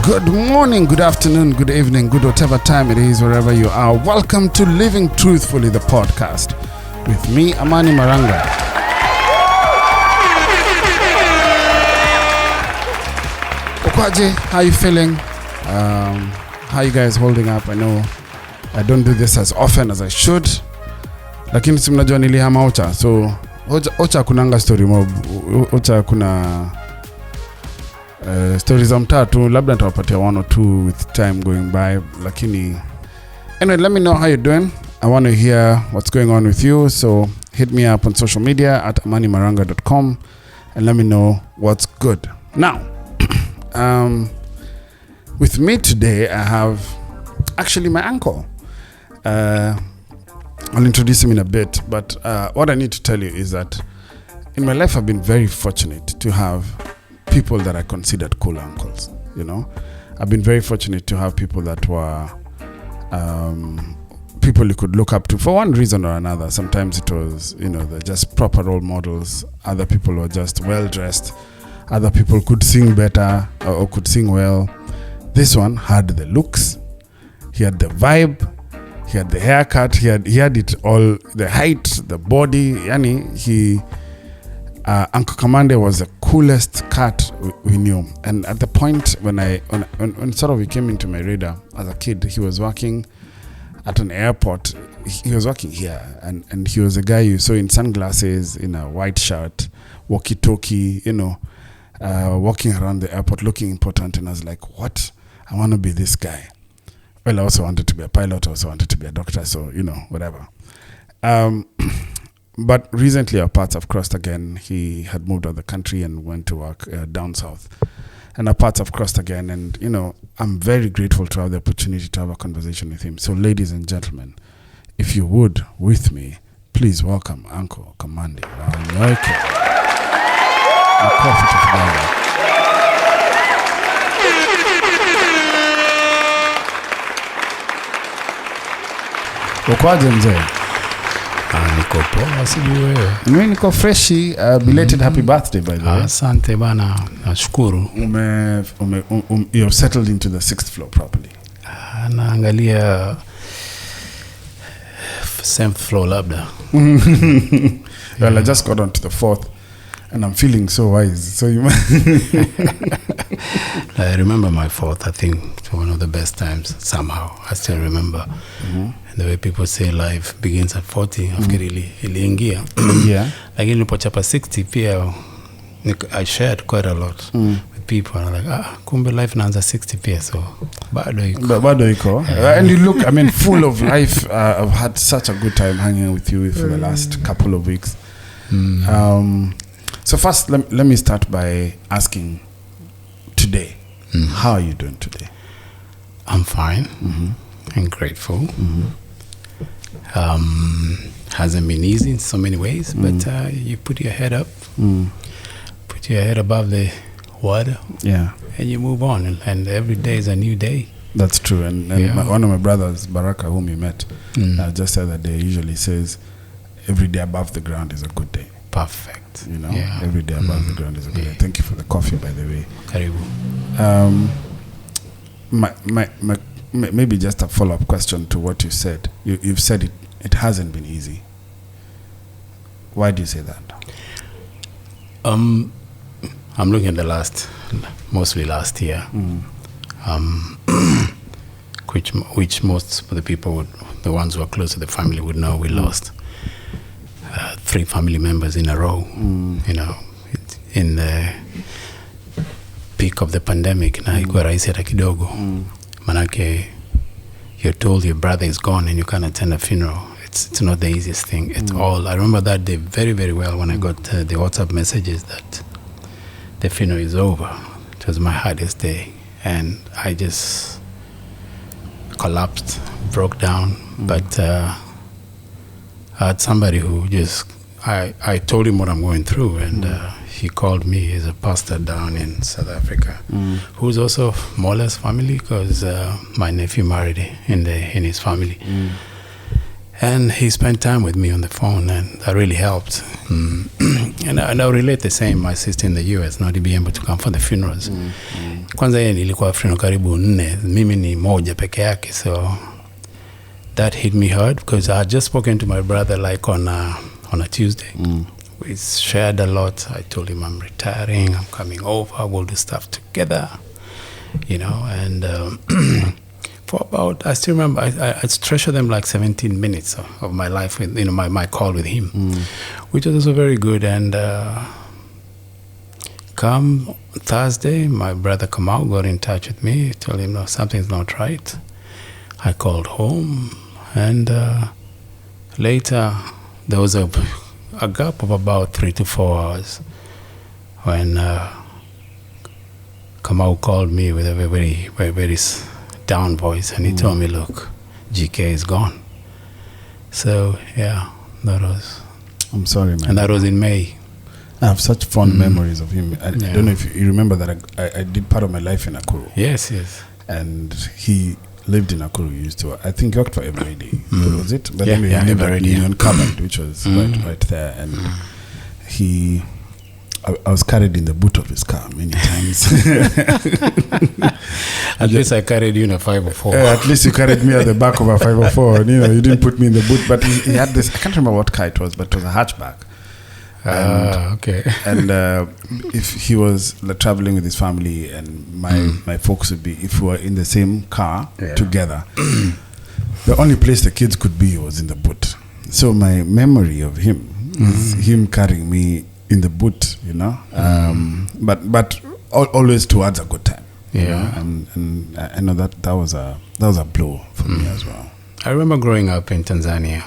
Good morning, good afternoon, good evening, good whatever time it is, wherever you are. Welcome to Living Truthfully, the podcast with me, Amani Maranga. Okwaje, how you feeling? How you guys holding up? I know I don't do this as often as I should, lakini si mnajua nilihama Ocha, so Ocha kunanga story mob. Ocha kuna stories za mtatu, labda nitawapatia one or two with time going by, lakini anyway, let me know how you're doing. I want to hear what's going on with you, so hit me up on social media at amanimaranga.com and let me know what's good. Now, with me today I have actually my uncle. I'll introduce him in a bit, but what I need to tell you is that in my life I've been very fortunate to have people that I considered cool uncles. You know, I've been very fortunate to have people that were people you could look up to for one reason or another. Sometimes it was, you know, they're just proper role models. Other people were just well dressed. Other people could sing better or could sing well. This one had the looks, he had the vibe, he had the haircut, he had it all, the height, the body. Yani Uncle Kamande was the coolest cat we knew. And at the point when sort of he came into my radar as a kid, he was working at an airport. He was working here, and he was a guy you saw in sunglasses, in a white shirt, walkie-talkie, you know, walking around the airport looking important. And I was like, what? I want to be this guy. Well, I also wanted to be a pilot, I also wanted to be a doctor, so, you know, whatever. But recently our paths have crossed again. He had moved out of the country and went to work down south. And our paths have crossed again. And, you know, I'm very grateful to have the opportunity to have a conversation with him. So, ladies and gentlemen, if you would, with me, please welcome Uncle Kamande. Ukwaje mzee? Niko poa, sijui wewe. Mimi niko freshi. Belated happy birthday by the way. Asante bana, nashukuru. You're settled into the 6th floor properly. Naangalia 7th floor labda. Well, I just got onto the 4th and I'm feeling so wise. So you I remember my 4th, I think one of the best times somehow. I still remember. Mm-hmm. And the way people say life begins at 40, nafikiri iliingia. Yeah. Lakini nilipochapa 60 pia I shared quite a lot with people. And I'm like, kumbe life naanza 60 pia, so bado iko. And you look, I mean, full of life. I've had such a good time hanging with you for the last couple of weeks. So first, let me start by asking today, how are you doing today? I'm fine and grateful. Hasn't been easy in so many ways, but you put your head up, put your head above the water, and you move on, and every day is a new day. That's true. And one of my brothers, Baraka, whom you met just the other day, usually says every day above the ground is a good day. Perfect. You know, every day above the ground is a good day. Thank you for the coffee, by the way. Karibu. Maybe just a follow-up question to what you said. You've said it hasn't been easy. Why do you say that? I'm looking at mostly last year, which most of the people, the ones who are close to the family, would know. We lost 3 family members in a row, you know, in the peak of the pandemic. Na haikuwa rahisi hata kidogo. Manake you're told your brother is gone and you can't attend a funeral. It's not the easiest thing at all. I remember that day very, very well when I got the WhatsApp messages that the funeral is over. It was my hardest day, and I just collapsed, broke down. But I had somebody who just, I told him what I'm going through, and he called me. He's a pastor down in South Africa, who's also more or less family, because my nephew married in his family. And he spent time with me on the phone, and that really helped. And I'll relate the same. My sister in the US not to be able to come for the funerals. Kwanza yeye nilikuwa funeral karibu 4, mimi ni moja peke yake, so that hit me hard because I had just spoken to my brother like on a Tuesday. We shared a lot. I told him I'm retiring, I'm coming over, we'll do stuff together, you know, and for about, I still remember, I treasure them like 17 minutes of my life with, you know, my call with him, which was also very good. And come Thursday, my brother Kamau got in touch with me, told him, no, something's not right. I called home, and later there was a gap of about 3 to 4 hours when Kamau called me with a very, very, very down voice, and he told me, look, GK is gone. So yeah, that was, I'm sorry, man. and that was in May. I have such fond memories of him. I don't know if you remember that I did part of my life in Nakuru. Yes. And he lived in Nakuru. He used to, I think he worked for Eveready. Was it? But Yeah, anyway, he lived at Eveready, Union Kamande, which was right there. And I was carried in the boot of his car many times. At least I carried you in a 504. At least you carried me at the back of a 504. And, you know, you didn't put me in the boot. But he had this, I can't remember what car it was, but it was a hatchback. Okay. And if he was traveling with his family, and my folks would be, if we were in the same car together, the only place the kids could be was in the boot. So my memory of him is him carrying me in the boot, you know, but always towards a good time. Yeah. You know? And I know that was a blow for me as well. I remember growing up in Tanzania.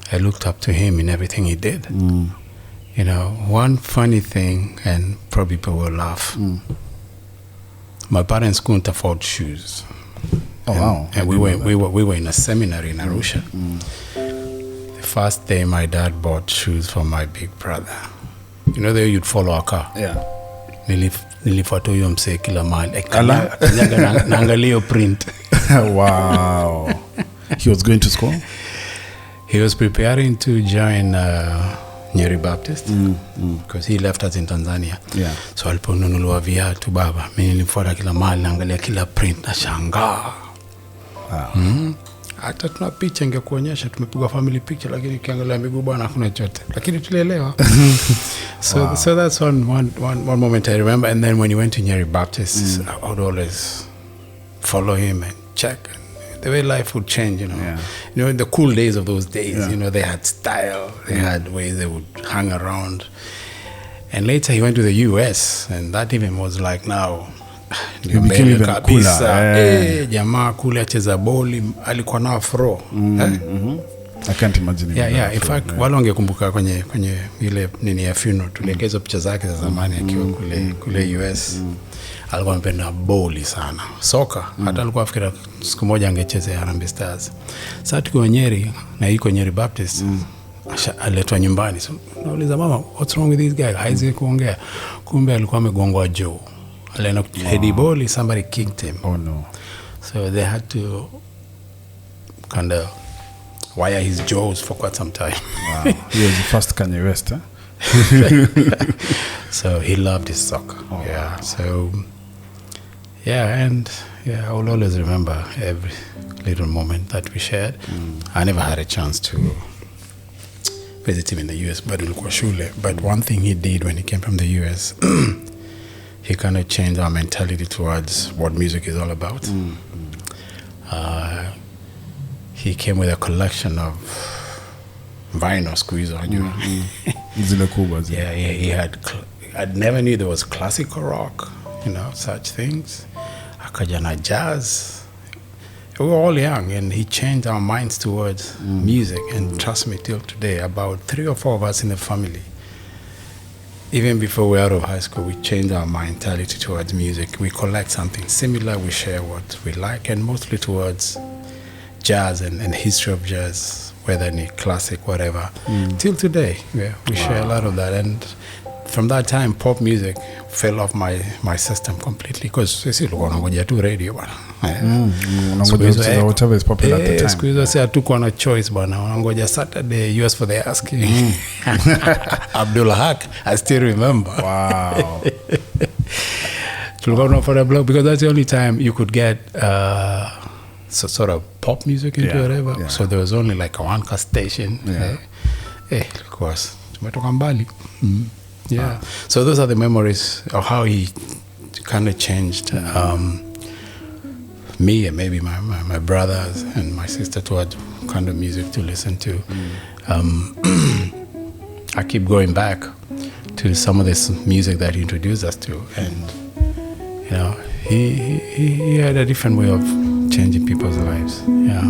I looked up to him in everything he did. You know, one funny thing, and probably people will laugh. My parents couldn't afford shoes. Oh, wow. And we were in a seminary in Arusha. The first day my dad bought shoes for my big brother. You know, there you'd follow a car. Yeah. Nilifuata huyo msee kila mahali. Kanyaga naangalia print. Wow. He was going to school? He was preparing to join Nyeri Baptist because he left us in Tanzania. Yeah. So aliponunuliwa viatu baba, mimi nilifuata kila mahali naangalia kila print na shangaa. Hata tuna picha ingekuonyesha, tumepiga family picture, lakini kiangalia miguu bwana hakuna chochote, lakini tulielewa. So that's one moment I remember. And then when he went to Nyeri Baptist, I would always follow him and check the way life would change, you know. Yeah. You know, in the cool days of those days, you know, they had style, they had ways they would hang around. And later he went to the US, and that even was like now, He became even cooler. Jamaa kule acheza boli, alikuwa na afro. I can't imagine. Yeah. In fact, wale wangekumbuka kwenye ile nini ya funeral, tuliongeza picha zake za zamani akiwa kule US. Alikuwa mpenda boli sana, soka. Hata alikuwa afikira siku moja angecheza Harambee Stars. Sasa tuko Nyeri na yuko Nyeri Baptist. Aletwa nyumbani. So nauliza mama, what's wrong with this guy? Haizi kuongea. Kumbe alikuwa amegongwa jaw. Alena heady ball, somebody kicked him. Oh no. So they had to kind of wire his jaws for quite some time. Wow. He was the first Kanye West, huh? So he loved his soccer. Oh, yeah. wow. So I will always remember every little moment that we shared. I never had a chance to visit him in the US, but ilikuwa shule. But one thing he did when he came from the US, he kind of changed our mentality towards what music is all about. He came with a collection of vinyl squeeze on you. Yeah, he had. I never knew there was classical rock, you know, such things. Akaja na jazz. We were all young, and he changed our minds towards music. And trust me, till today, about 3 or 4 of us in the family, even before we were out of high school, we changed our mentality towards music. We collect something similar, we share what we like, and mostly towards jazz and history of jazz, whether any classic, whatever. Till today, we share a lot of that. And from that time, pop music fell off my system completely because sisi tulikuwa tunangoja tu radio bwana. Unangoja kucheza whatever is popular at the time. Siku hizo sasa hatukuwa na choice bwana. Unangoja Saturday US for the asking. Abdul Haq, I still remember. Wow. Tulikuwa tunafanya blog because that's the only time you could get sort of pop music into whatever. Yeah. So there was only like a one cast station. Of course. Tumetoka mbali. Yeah. So those are the memories of how he kind of changed me and maybe my brothers and my sister to what kind of music to listen to. I keep going back to some of this music that he introduced us to, and you know, he had a different way of changing people's lives. Yeah.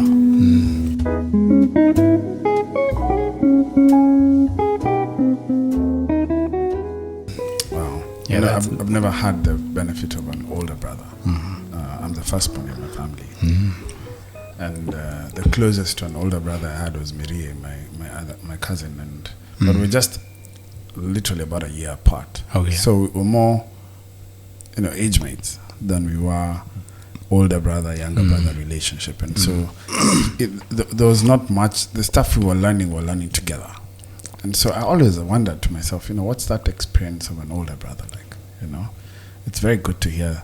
Wow. Yeah, I've never had the benefit of an older brother. I'm the firstborn in my family, and the closest to an older brother I had was Mirie, my cousin, and but we're just literally about a year apart. Okay. So we were more, age mates than we were older brother, younger brother relationship, and so there was not much. The stuff we were learning together, and so I always wondered to myself, what's that experience of an older brother like? It's very good to hear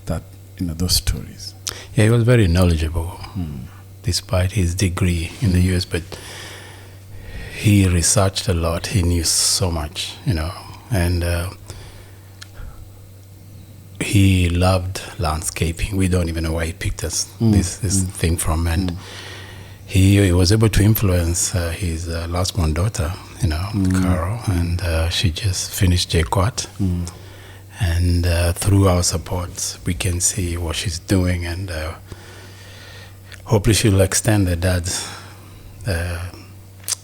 that, those stories. Yeah, he was very knowledgeable, despite his degree in the US, but he researched a lot. He knew so much, and he loved landscaping. We don't even know where he picked this thing from, and he was able to influence his last-born daughter, Carol, and she just finished JQuat. And through our support, we can see what she's doing, and hopefully she'll extend the dad's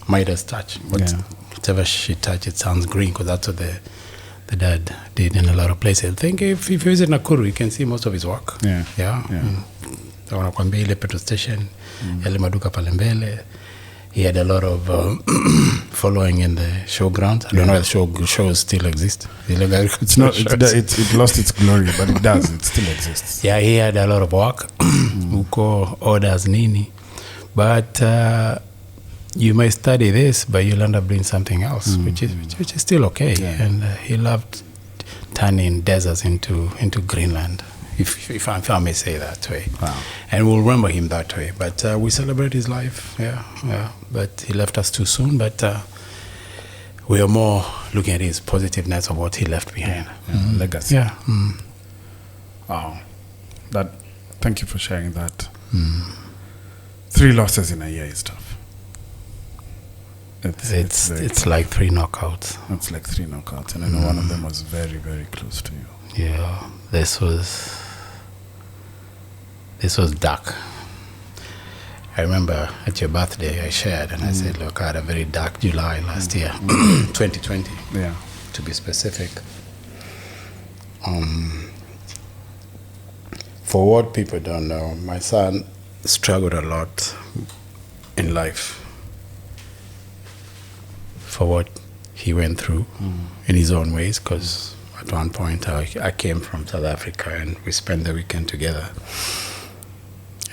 Midas touch. Whatever she touched, it sounds green, because that's what the dad did in a lot of places. I think if you visit Nakuru, you can see most of his work. Wanakwambia ile petrol station, yale maduka pale mbele. He had a lot of following in the showgrounds. I don't know if shows still exist. It's not. It lost its glory, but it does. It still exists. Yeah, he had a lot of work. Uko orders nini, but you may study this, but you'll end up doing something else, which is still okay. Yeah. And he loved turning deserts into Greenland. If I may say that way. Wow. And we'll remember him that way. But we celebrate his life, But he left us too soon, but we are more looking at his positiveness of what he left behind. Legacy. Yeah. Wow. Thank you for sharing that. 3 losses in a year is tough. It's like 3 knockouts. It's like 3 knockouts. And I know one of them was very, very close to you. Yeah. This was dark. I remember at your birthday I shared, and I said, look, I had a very dark July last year, 2020, to be specific. For what people don't know, my son struggled a lot in life for what he went through in his own ways, because at one point I came from South Africa and we spent the weekend together.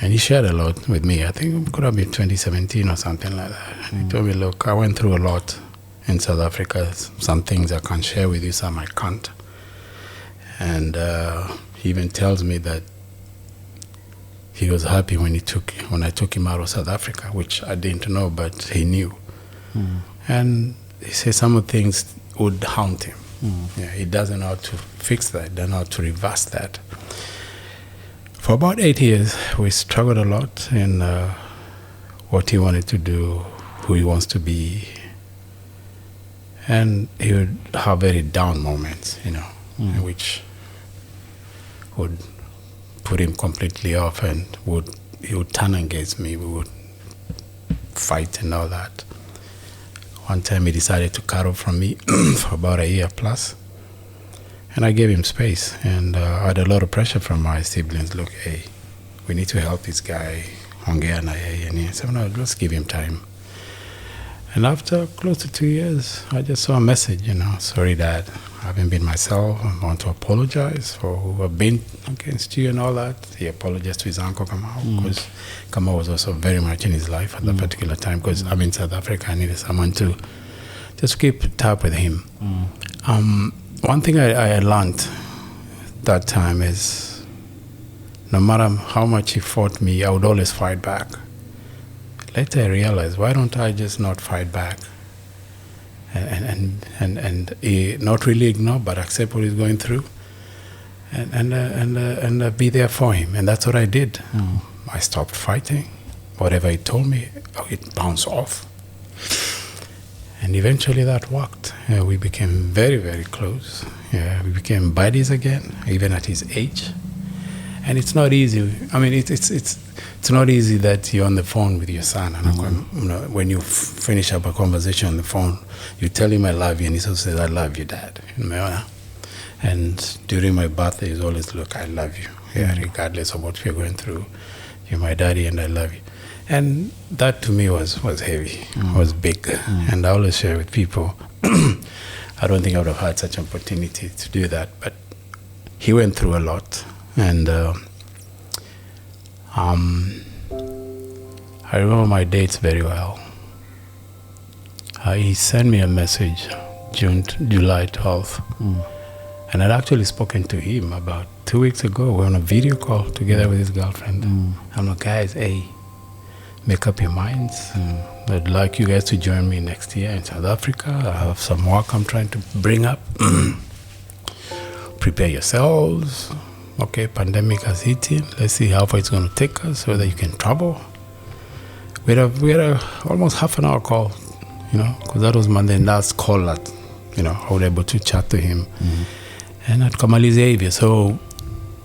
And he shared a lot with me. I think it could have been 2017 or something like that. And he told me, look, I went through a lot in South Africa. Some things I can share with you, some I can't. And he even tells me that he was happy when I took him out of South Africa, which I didn't know, but he knew. And he said some of the things would haunt him. Yeah, he doesn't know how to fix that, doesn't know how to reverse that. For about 8 years, we struggled a lot in what he wanted to do, who he wants to be. And he would have very down moments, which would put him completely off, and he would turn against me. We would fight and all that. One time he decided to cut off from me for about a year plus. And I gave him space, and I had a lot of pressure from my siblings. Look, hey, we need to help this guy. And he said, no, let's give him time. And after close to 2 years, I just saw a message, sorry, Dad, I haven't been myself. I want to apologize for who have been against you and all that. He apologized to his uncle Kamau, because Kamau was also very much in his life at that particular time, because I'm in South Africa. I needed someone to just keep tab with him. One thing I learned that time is, no matter how much he fought me, I would always fight back. Later I realized, why don't I just not fight back? And not really ignore, but accept what he's going through, and be there for him. And that's what I did. I stopped fighting. Whatever he told me, it bounced off. And eventually that worked. We became very, very close. We became buddies again, even at his age. And it's not easy. I mean, it's not easy that you're on the phone with your son, and when you finish up a conversation on the phone, you tell him I love you, and he also says, I love you, Dad. And during my birthday, he's always, look, I love you. Regardless of what we're going through, you're my daddy, and I love you. And that to me was heavy, was big. And I always share with people, I don't think I would have had such an opportunity to do that, but he went through a lot. And I remember my dates very well. He sent me a message July 12th. And I'd actually spoken to him about 2 weeks ago. We were on a video call together with his girlfriend. I'm like, guys, hey, make up your minds. I'd like you guys to join me next year in South Africa. I have some work I'm trying to bring up. Prepare yourselves. Okay, pandemic has hit in. Let's see how far it's going to take us so that you can travel. We had a almost half an hour call, because that was Monday, and that's call that, I was able to chat to him. And at Kamali Xavier. So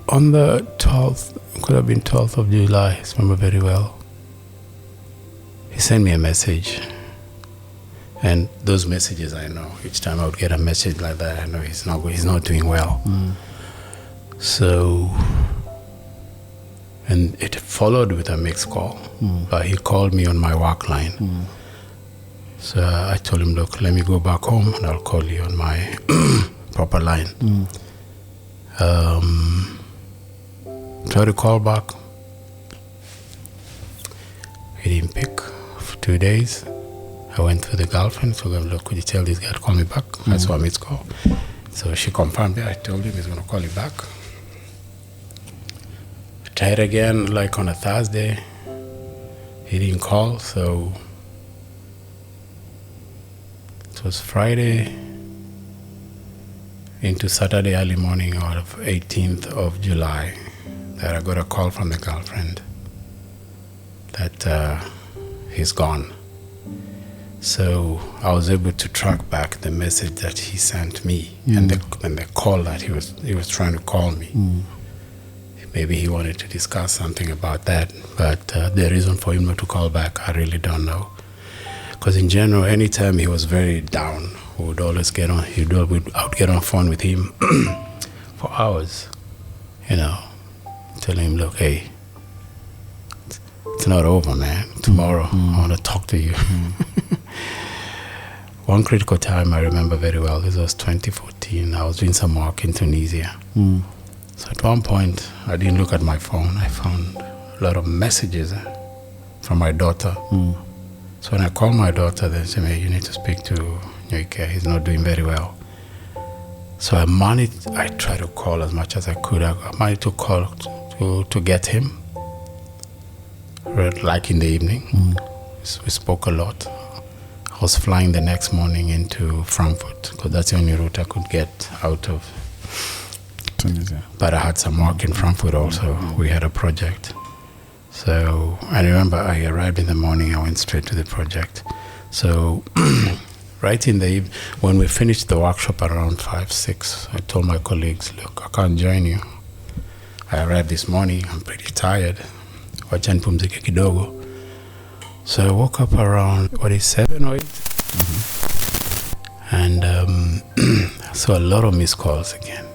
on the 12th, could have been 12th of July, I remember very well, he sent me a message. And those messages, I know, each time I would get a message like that, I know he's not doing well. So, and it followed with a mixed call. But he called me on my work line. So I told him, look, let me go back home and I'll call you on my proper line. Try to call back. He didn't pick for 2 days. I went to the girlfriend, so look, could you tell this guy to call me back? I saw a missed call. So she confirmed it. I told him he's going to call you back. Tried again, like on a Thursday. He didn't call, so it was Friday into Saturday early morning of 18th of July that I got a call from the girlfriend that he's gone. So I was able to track back the message that he sent me and the call that he was trying to call me. Maybe he wanted to discuss something about that, but the reason for him not to call back, I really don't know. Because in general, anytime he was very down, we would always get on. I would get on phone with him for hours, telling him, look, hey, it's not over, man. Tomorrow, I want to talk to you. One critical time I remember very well, this was 2014. I was doing some work in Tunisia. So at one point, I didn't look at my phone. I found a lot of messages from my daughter. So when I called my daughter, they said, hey, you need to speak to Nyoike. He's not doing very well. So I tried to call as much as I could. I managed to call to get him, like in the evening. We spoke a lot. I was flying the next morning into Frankfurt, because that's the only route I could get out of Tunisia. But I had some work in Frankfurt also. We had a project. So I remember I arrived in the morning, I went straight to the project. So right in the evening, when we finished the workshop around 5, 6, I told my colleagues, look, I can't join you. I arrived this morning, I'm pretty tired. Wacha nipumzike kidogo. So I woke up around, 7 or 8? And saw a lot of missed calls again.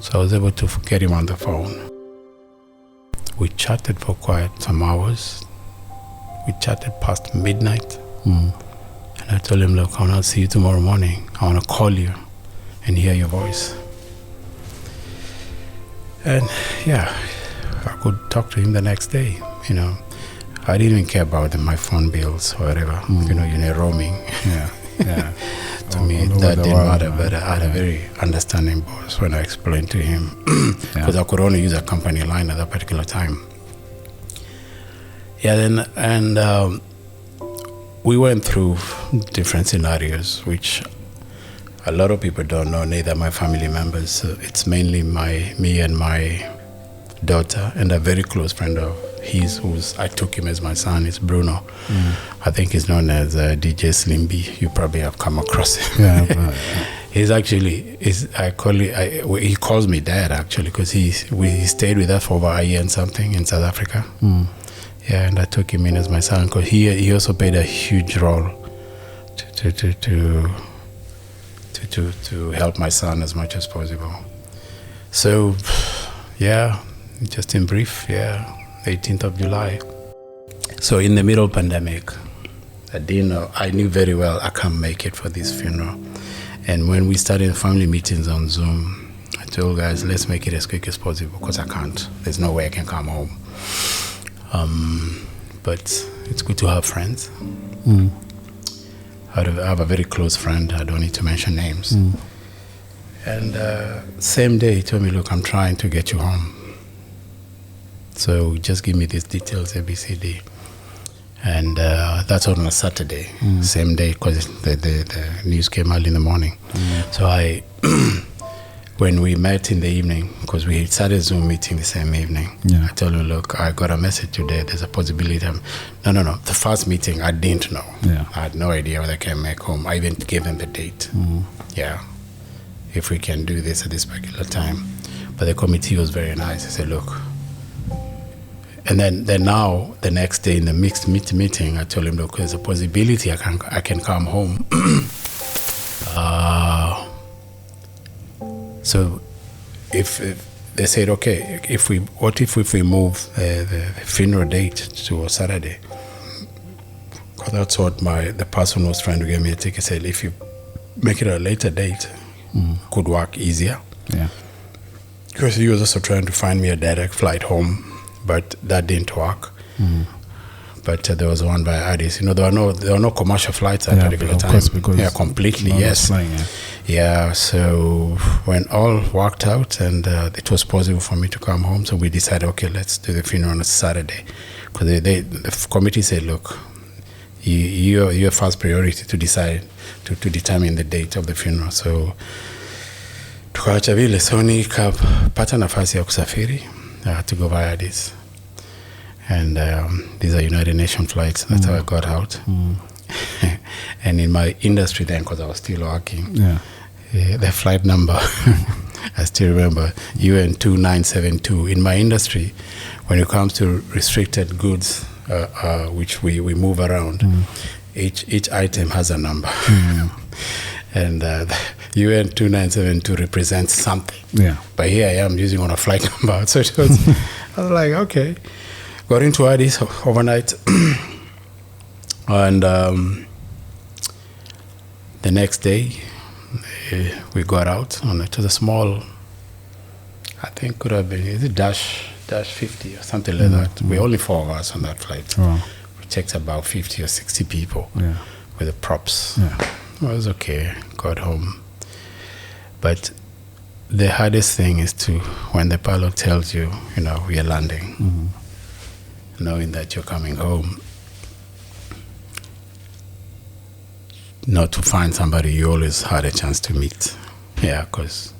So I was able to get him on the phone. We chatted for quite some hours. We chatted past midnight. And I told him, look, I want to see you tomorrow morning. I want to call you and hear your voice. And yeah, I could talk to him the next day. I didn't even care about my phone bills or whatever. Roaming. Yeah. To me, that didn't matter, but I had a very understanding boss when I explained to him, because I could only use a company line at that particular time. And we went through different scenarios, which a lot of people don't know, neither my family members. It's mainly me and my daughter and a very close friend of his, I took him as my son, is Bruno. I think he's known as DJ Slim B. You probably have come across him. He's actually, he calls me dad actually, because he stayed with us for about a year and something in South Africa. Yeah, and I took him in as my son, because he also played a huge role to help my son as much as possible. So, yeah, just in brief, 18th of July. So in the middle of pandemic, I knew very well I can't make it for this funeral. And when we started family meetings on Zoom, I told guys, let's make it as quick as possible, because I can't. There's no way I can come home. But it's good to have friends. I have a very close friend. I don't need to mention names. And same day, he told me, look, I'm trying to get you home. So just give me these details, ABCD. And that's on a Saturday, same day, because the news came early in the morning. So when we met in the evening, because we started Zoom meeting the same evening, I told him, look, I got a message today. There's a possibility. No. The first meeting, I didn't know. I had no idea whether I can make home. I even gave him the date. If we can do this at this particular time. But the committee was very nice. I said, look. And then now, the next day in the mixed meeting, I told him, look, there's a possibility I can come home. So if they said, okay, what if we move the funeral date to a Saturday? Because that's what the person who was trying to get me a ticket said, if you make it a later date, could work easier. Because he was also trying to find me a direct flight home, but that didn't work. But there was one by Addis. There were no commercial flights at that particular time. Course, because completely, yes. Flying, So when all worked out and it was possible for me to come home, so we decided, okay, let's do the funeral on a Saturday. Because the committee said, look, your first priority to decide, to determine the date of the funeral. So tukaacha vile, so nikapata nafasi ya kusafiri to go via Addis. And these are United Nations flights. That's how I got out. And in my industry then, because I was still working, the flight number, I still remember, UN 2972. In my industry, when it comes to restricted goods, which we move around, each item has a number. And UN 2972 represents something. But here I am using on a flight number. So it was, I was like, okay. Got into Addis overnight. And the next day, we got out on it. It was a small, I think could have been, is it Dash 50 or something like that. We're only 4 of us on that flight. We checked about 50 or 60 people with the props. It was okay, got home. But the hardest thing is when the pilot tells you, we are landing, knowing that you're coming home, not to find somebody you always had a chance to meet. Because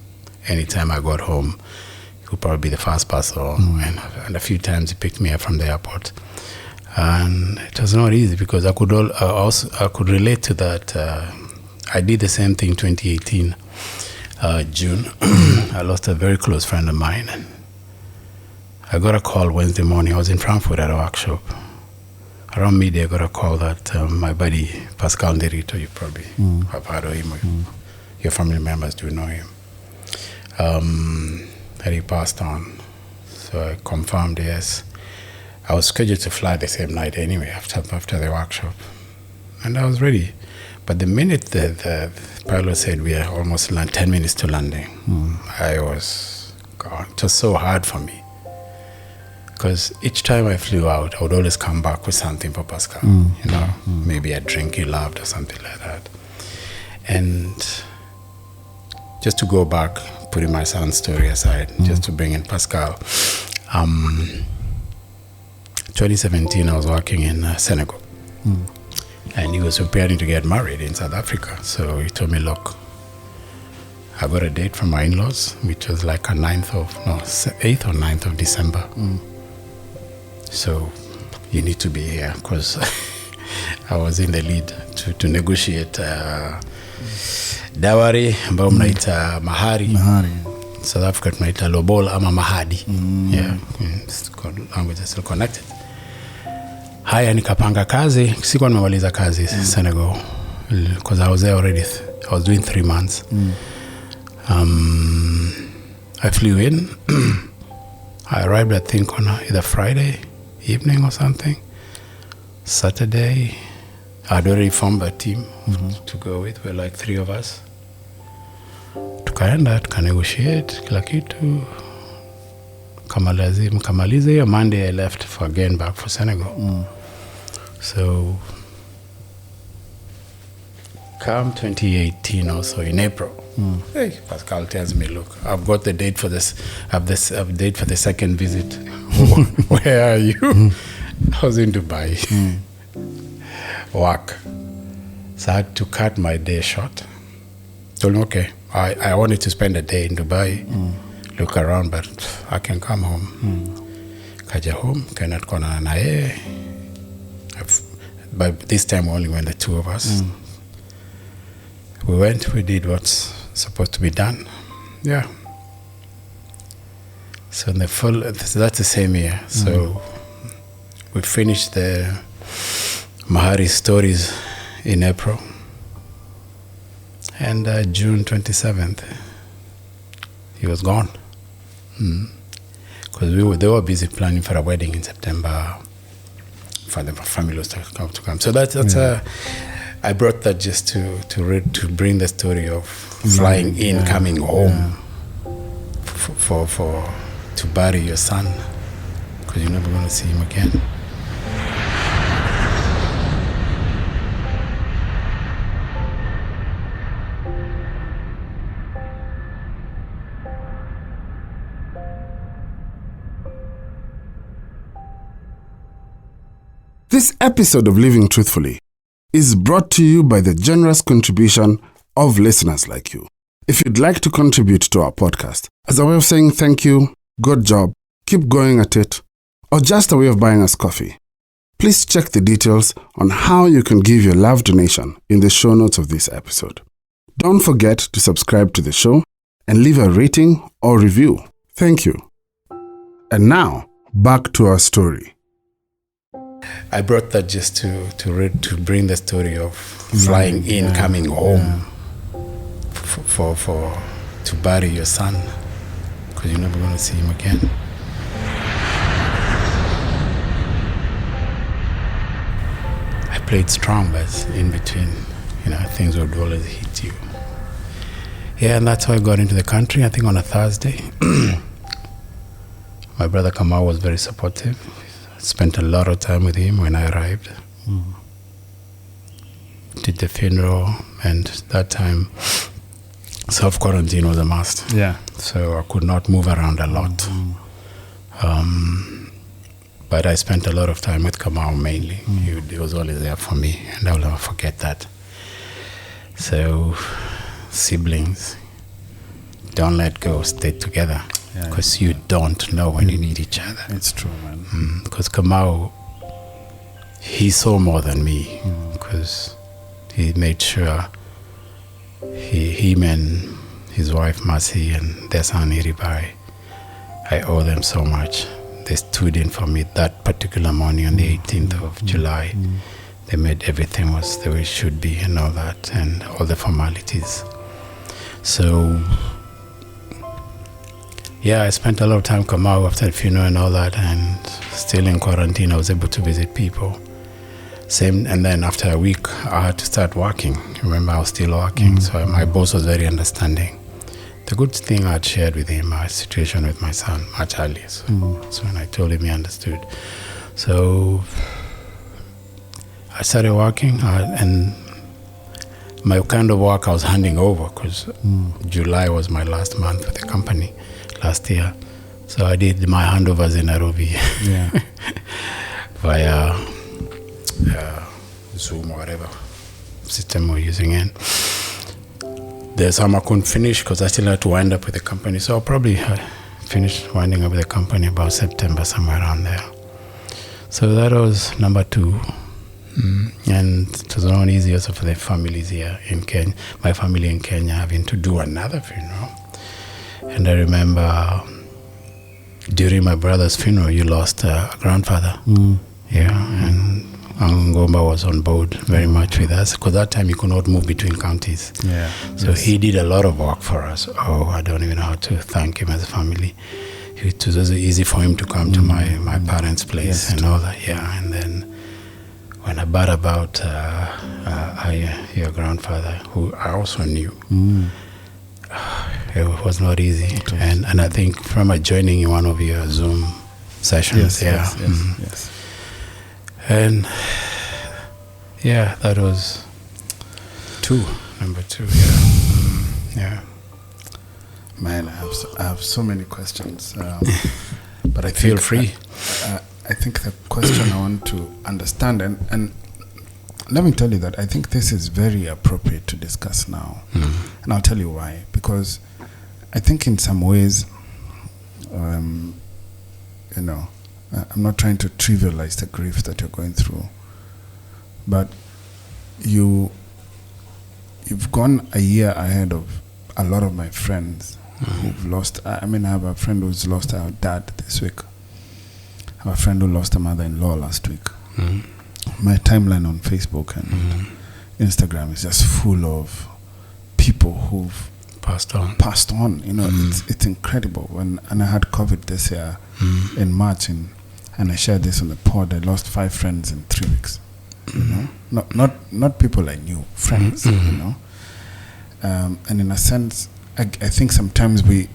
anytime I got home, he would probably be the first person. And a few times he picked me up from the airport. And it was not easy, because I could relate to that. I did the same thing in 2018, June. I lost a very close friend of mine. And I got a call Wednesday morning. I was in Frankfurt at a workshop. Around midday, I got a call that my buddy, Pascal Nderito, you probably have heard of him. Your family members do know him. That he passed on. So I confirmed, yes. I was scheduled to fly the same night anyway, after the workshop. And I was ready. But the minute the pilot said we are almost 10 minutes to landing, I was gone. It was so hard for me. Because each time I flew out, I would always come back with something for Pascal. Maybe a drink he loved or something like that. And just to go back, putting my son's story aside, just to bring in Pascal. 2017, I was working in Senegal. And he was preparing to get married in South Africa. So he told me, look, I got a date from my in-laws, which was like 8th or 9th of December. So you need to be here, because I was in the lead to negotiate dowry, ambayo mnaita mahari. South Africa tunaita lobola ama mahadi. Yeah, language is still connected. Haya, nikapanga kazi. Sikuwa nimemaliza kazi Senegal, because I was there already. I was doing 3 months. I flew in. I arrived, I think, on either Friday evening or something. Saturday, I'd already formed a team to go with. We're like 3 of us. Tukaenda, tukanegotiate kila kitu. Kamalize hiyo Monday, I left for again back for Senegal. So come 2018 also in April, hey, Pascal tells me, look, I've got the date for this. I've date for the second visit. Where are you? I was in Dubai. Work. So I had to cut my day short. Told him, okay, I wanted to spend a day in Dubai, look around, but I can come home. Kaja home, cannot go on nae. But this time we only went the 2 of us. We went, we did what's supposed to be done. Yeah. So that's the same year. So we finished the Mahari stories in April. And June 27th, he was gone. Because they were busy planning for a wedding in September for the family was to come. So that's I brought that just to bring the story of flying in, coming home for to bury your son, because you're never going to see him again. This episode of Living Truthfully is brought to you by the generous contribution of listeners like you. If you'd like to contribute to our podcast as a way of saying thank you, good job, keep going at it, or just a way of buying us coffee, please check the details on how you can give your love donation in the show notes of this episode. Don't forget to subscribe to the show and leave a rating or review. Thank you. And now, back to our story. I brought that just to bring the story of flying in, coming home for to bury your son, because you're never going to see him again. I played strong, but in between, things would always hit you. Yeah, and that's how I got into the country, I think on a Thursday. My brother Kamau was very supportive. Spent a lot of time with him when I arrived. Did the funeral, and that time self-quarantine was a must. Yeah. So I could not move around a lot. But I spent a lot of time with Kamau mainly. He was always there for me, and I'll never forget that. So siblings, don't let go, stay together. Because you don't know when you need each other. It's true, man. Because Kamau, he saw more than me. Because he made sure him and his wife Mercy and their son Iribai, I owe them so much. They stood in for me that particular morning on the 18th of July. They made everything was the way it should be and all that, and all the formalities. So yeah, I spent a lot of time Kamau after the funeral and all that, and still in quarantine I was able to visit people. And then after a week, I had to start working. Remember, I was still working, so my boss was very understanding. The good thing I had shared with him my situation with my son much earlier. So when I told him, he understood. So I started working, and my kind of work I was handing over, because July was my last month with the company last year. So I did my handovers in Nairobi via Zoom or whatever system we're using. And there's some I couldn't finish because I still had to wind up with the company. So I'll probably finish winding up with the company about September, somewhere around there. So that was number 2. And it was not easy also for the families here in Kenya, my family in Kenya, having to do another funeral. And I remember during my brother's funeral, you lost a grandfather. And Ngomba was on board very much with us, because that time you could not move between counties. So he did a lot of work for us. I don't even know how to thank him as a family. It was also easy for him to come to my parents' place and all that. And then when I heard about your grandfather, who I also knew, it was not easy. And I think from joining in one of your Zoom sessions, and that was number 2. Man, I have so many questions, but I feel free. I think the question I want to understand, and let me tell you that I think this is very appropriate to discuss now, and I'll tell you why. Because I think in some ways, I'm not trying to trivialize the grief that you're going through, but you've gone a year ahead of a lot of my friends who've lost. I have a friend who's lost her dad this week. I have a friend who lost a mother-in-law last week. My timeline on Facebook and Instagram is just full of people who've passed on. It's incredible. And I had COVID this year in March, and I shared this on the pod. I lost 5 friends in 3 weeks. Not people I knew, friends. And in a sense, I think sometimes we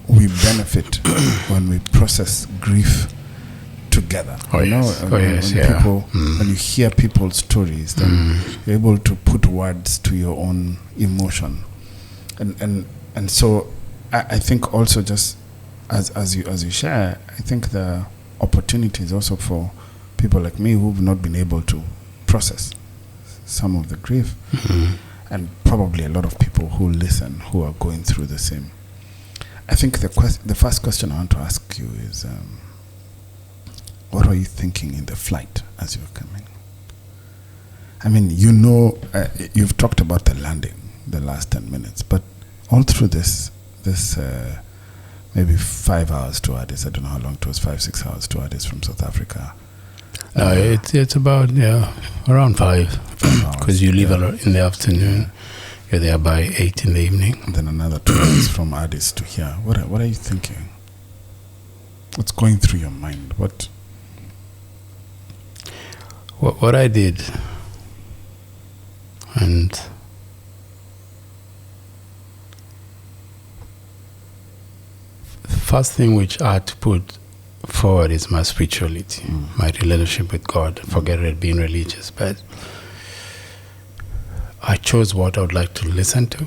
benefit when we process grief together. When you hear people's stories, then you're able to put words to your own emotion, and so I think also, just as you share, I think the opportunity is also for people like me who've not been able to process some of the grief, and probably a lot of people who listen who are going through the same. I think the first question I want to ask you is, what were you thinking in the flight as you were coming? You've talked about the landing, the last 10 minutes, but all through this maybe 5 hours to Addis, I don't know how long it was, 5-6 hours to Addis from South Africa. It's about around 5, because you leave in the afternoon. You're there by 8 in the evening, and then another 2 hours from Addis to here. What are you thinking? What's going through your mind? What I did, and first thing which I had to put forward is my spirituality, my relationship with God. Forget it being religious, but I chose what I would like to listen to.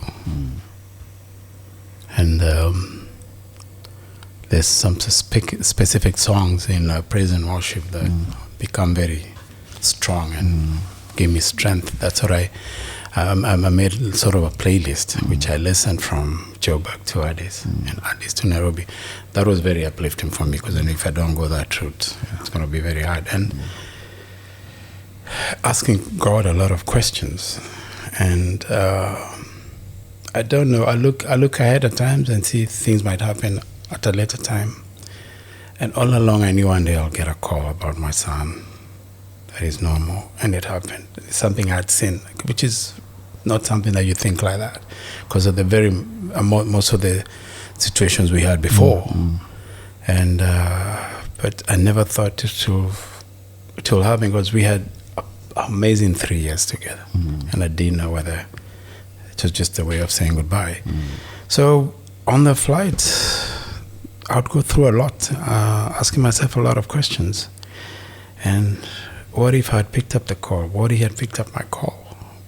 And there's some specific songs in praise and worship that become very strong and give me strength. That's what I made sort of a playlist, which I listened from Joburg to Addis and Addis to Nairobi. That was very uplifting for me, because if I don't go that route, it's going to be very hard. And asking God a lot of questions. And I don't know, I look ahead at times and see things might happen at a later time. And all along I knew one day I'll get a call about my son that is normal, and it happened. It's something I'd seen, which is not something that you think like that, because of the most of the situations we had before. And but I never thought it will happen, because we had amazing 3 years together. And I didn't know whether it was just a way of saying goodbye. So on the flight, I would go through a lot, asking myself a lot of questions. And what if I had picked up the call? What if he had picked up my call?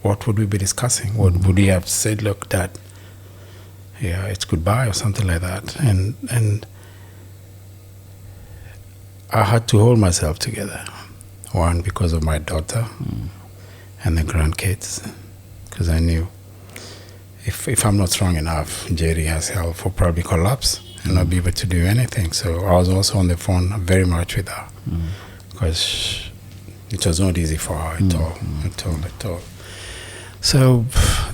What would we be discussing? What would he have said, look, Dad, yeah, it's goodbye or something like that? And I had to hold myself together. One, because of my daughter and the grandkids, because I knew if I'm not strong enough, Jerry has health will probably collapse and not be able to do anything. So I was also on the phone very much with her, because it was not easy for her at all. So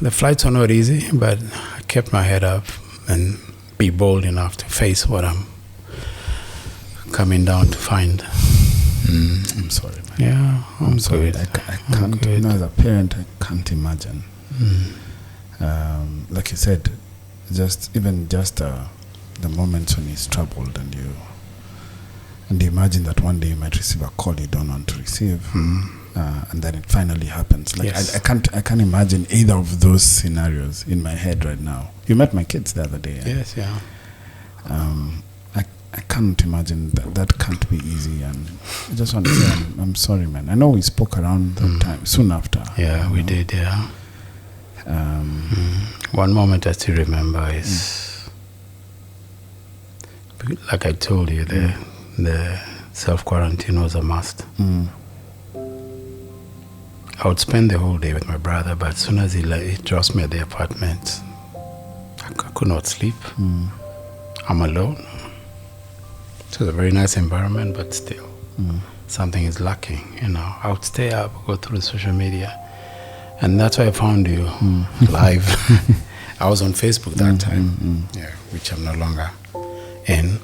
the flights were not easy, but I kept my head up and be bold enough to face what I'm coming down to find. I'm sorry, man. Yeah, I'm sorry. good. I can't, you know, as a parent, I can't imagine. Like you said, just the moments when he's troubled and you imagine that one day you might receive a call you don't want to receive, and then it finally happens. Like Yes. I can't imagine either of those scenarios in my head right now. You met my kids the other day. Yes, yeah. I can't imagine that can't be easy, and I just want to say I'm sorry, man. I know we spoke around that time soon after. Yeah, we did, yeah. One moment I still remember is, like I told you, the self-quarantine was a must. I would spend the whole day with my brother, but as soon as he drops me at the apartment, I could not sleep. I'm alone. It was a very nice environment, but still, something is lacking. You know, I would stay up, go through social media, and that's why I found you live. I was on Facebook that time, yeah, which I'm no longer in.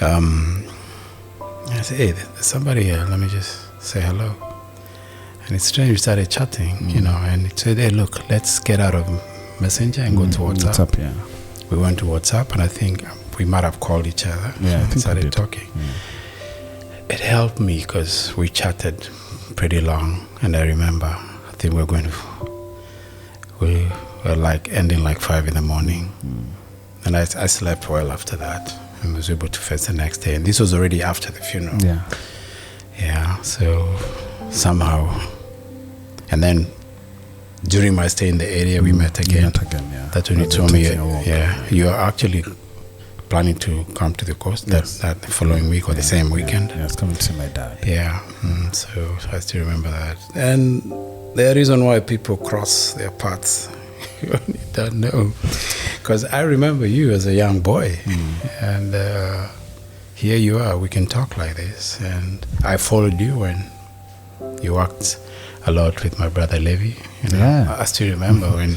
I said, hey, there's somebody here. Let me just say hello. And it's strange. We started chatting, you know, and it said, hey, look, let's get out of Messenger and go to WhatsApp. Yeah. We went to WhatsApp, and I think we might have called each other. Yeah, I think started talking. It helped me because we chatted pretty long, and I remember, I think we were like ending like 5 in the morning, and I slept well after that, and was able to face the next day. And this was already after the funeral. Yeah. So somehow, and then during my stay in the area, we met again. That's when you told me, you are actually planning to come to the coast that following week or the same weekend. Yeah, I was coming to see my dad. Yeah, so I still remember that. And the reason why people cross their paths, you don't know. Because I remember you as a young boy, and here you are, we can talk like this. And I followed you when you worked a lot with my brother Levi. You know? I still remember when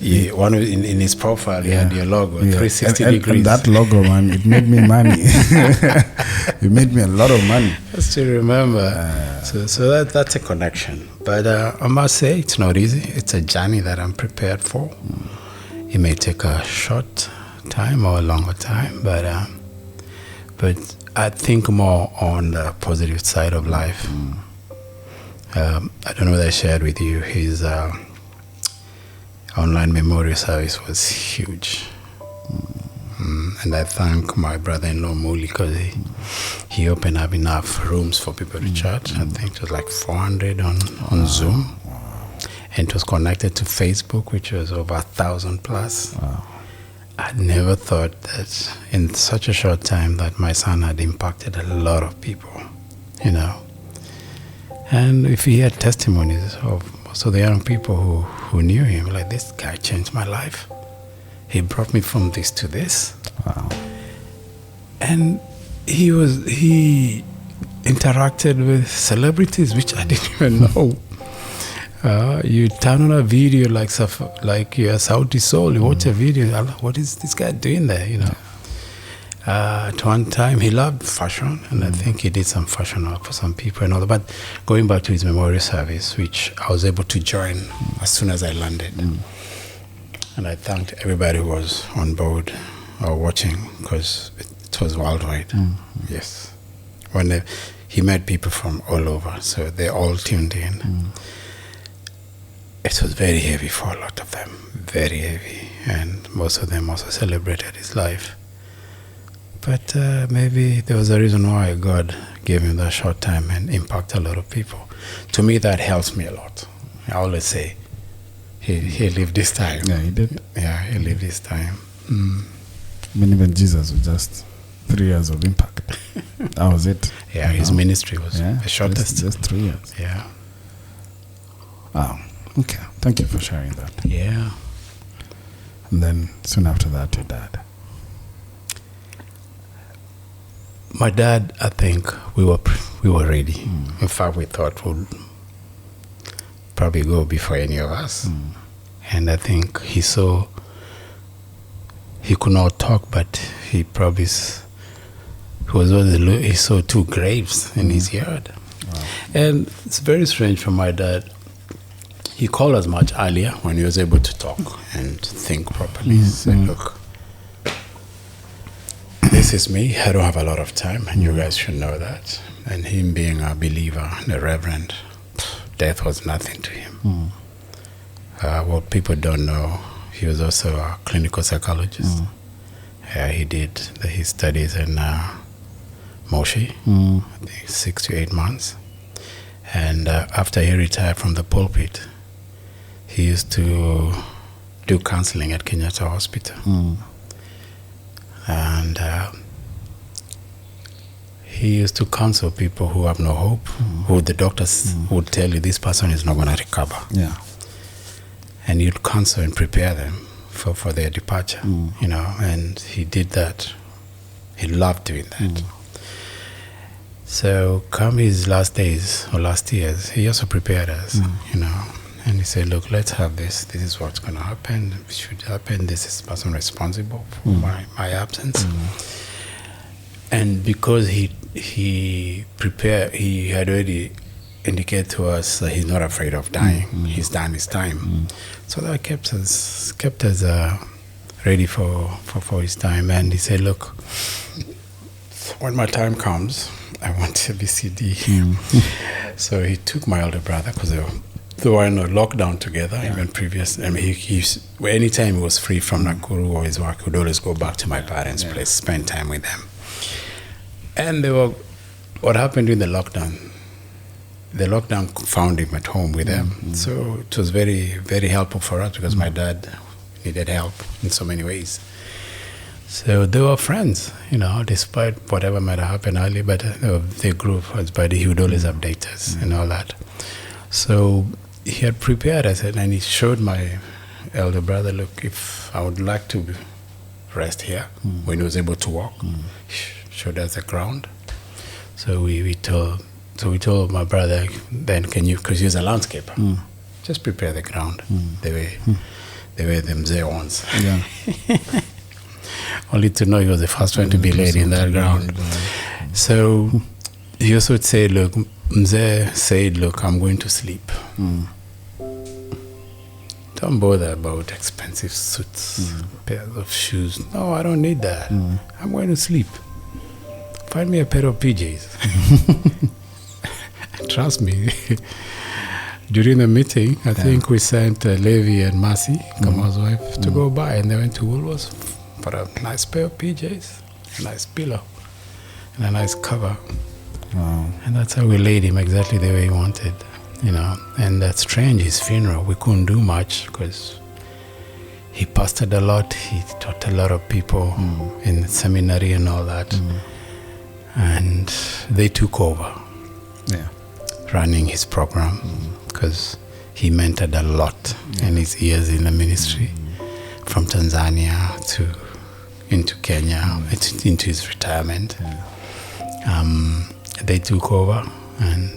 in his profile he had your logo, 360 degrees. And that logo, man, it made me money. It made me a lot of money. I still remember. So that's a connection. But I must say, it's not easy. It's a journey that I'm prepared for. It may take a short time or a longer time, but I think more on the positive side of life. I don't know whether I shared with you, his online memorial service was huge. And I thank my brother-in-law Muli because he opened up enough rooms for people to chat. I think it was like 400 on Zoom. And it was connected to Facebook, which was over 1,000 plus. I never thought that in such a short time that my son had impacted a lot of people, you know. And if he had testimonies of most of the young people who knew him, like, this guy changed my life. He brought me from this to this. Wow. And he interacted with celebrities, which I didn't even know. You turn on a video like you're Saudi Soul, you watch a video, what is this guy doing there, you know? At one time, he loved fashion, and I think he did some fashion work for some people and all that. But going back to his memorial service, which I was able to join as soon as I landed. And I thanked everybody who was on board or watching, because it was worldwide. Yes. When he met people from all over, so they all tuned in. It was very heavy for a lot of them, very heavy, and most of them also celebrated his life. But maybe there was a reason why God gave him that short time and impacted a lot of people. To me, that helps me a lot. I always say, he lived this time. Yeah, he did. Yeah, he lived this time. I mean, even Jesus was just 3 years of impact. That was it. Yeah, his ministry was the shortest. Just 3 years. Yeah. Wow. Okay. Thank you for sharing that. Yeah. And then soon after that, your dad. My dad, I think we were ready. In fact, we thought we'd probably go before any of us. And I think he could not talk, but he saw 2 graves in his yard. Wow. And it's very strange for my dad. He called us much earlier when he was able to talk and think properly. He said, look, this is me. I don't have a lot of time, and you guys should know that. And him being a believer, the reverend, death was nothing to him. What people don't know, he was also a clinical psychologist. He did his studies in Moshi, I think 6 to 8 months. And after he retired from the pulpit, he used to do counseling at Kenyatta Hospital. And he used to counsel people who have no hope, who the doctors would tell you this person is not going to recover. Yeah. And you'd counsel and prepare them for their departure, you know, and he did that. He loved doing that. So come his last days or last years, he also prepared us, you know, and he said, look, let's have this. This is what's going to happen. It should happen. This is the person responsible for my absence. And because he prepared, he had already indicated to us that he's not afraid of dying. He's done his time. So that kept us ready for his time. And he said, look, when my time comes, I want a BCD. So he took my older brother, because they were in a lockdown together, even previous. I mean, anytime he was free from Nakuru or his work, he would always go back to my parents' place, spend time with them. And what happened during the lockdown found him at home with them. So it was very, very helpful for us, because my dad needed help in so many ways. So they were friends, you know, despite whatever might have happened earlier, but they grew as buddies. He would always update us and all that. So he had prepared us, and he showed my elder brother, look, if I would like to rest here, when he was able to walk, he showed us the ground. So we told my brother, then can you, because he was a landscaper, just prepare the ground the way the mzee wants. Yeah. Only to know he was the first one to be laid in that ground. So he also said, look, mzee said, look, I'm going to sleep. Don't bother about expensive suits, pairs of shoes. No, I don't need that. I'm going to sleep. Find me a pair of PJs. Trust me. During the meeting, I think we sent Levi and Mercy, Kama's wife, to go by, and they went to Woolworths for a nice pair of PJs, a nice pillow, and a nice cover. Wow. And that's how we laid him exactly the way he wanted, you know. And that's strange, his funeral, we couldn't do much because he pastored a lot, he taught a lot of people in the seminary and all that. And they took over running his program, because he mentored a lot in his years in the ministry, from Tanzania into Kenya, into his retirement. They took over and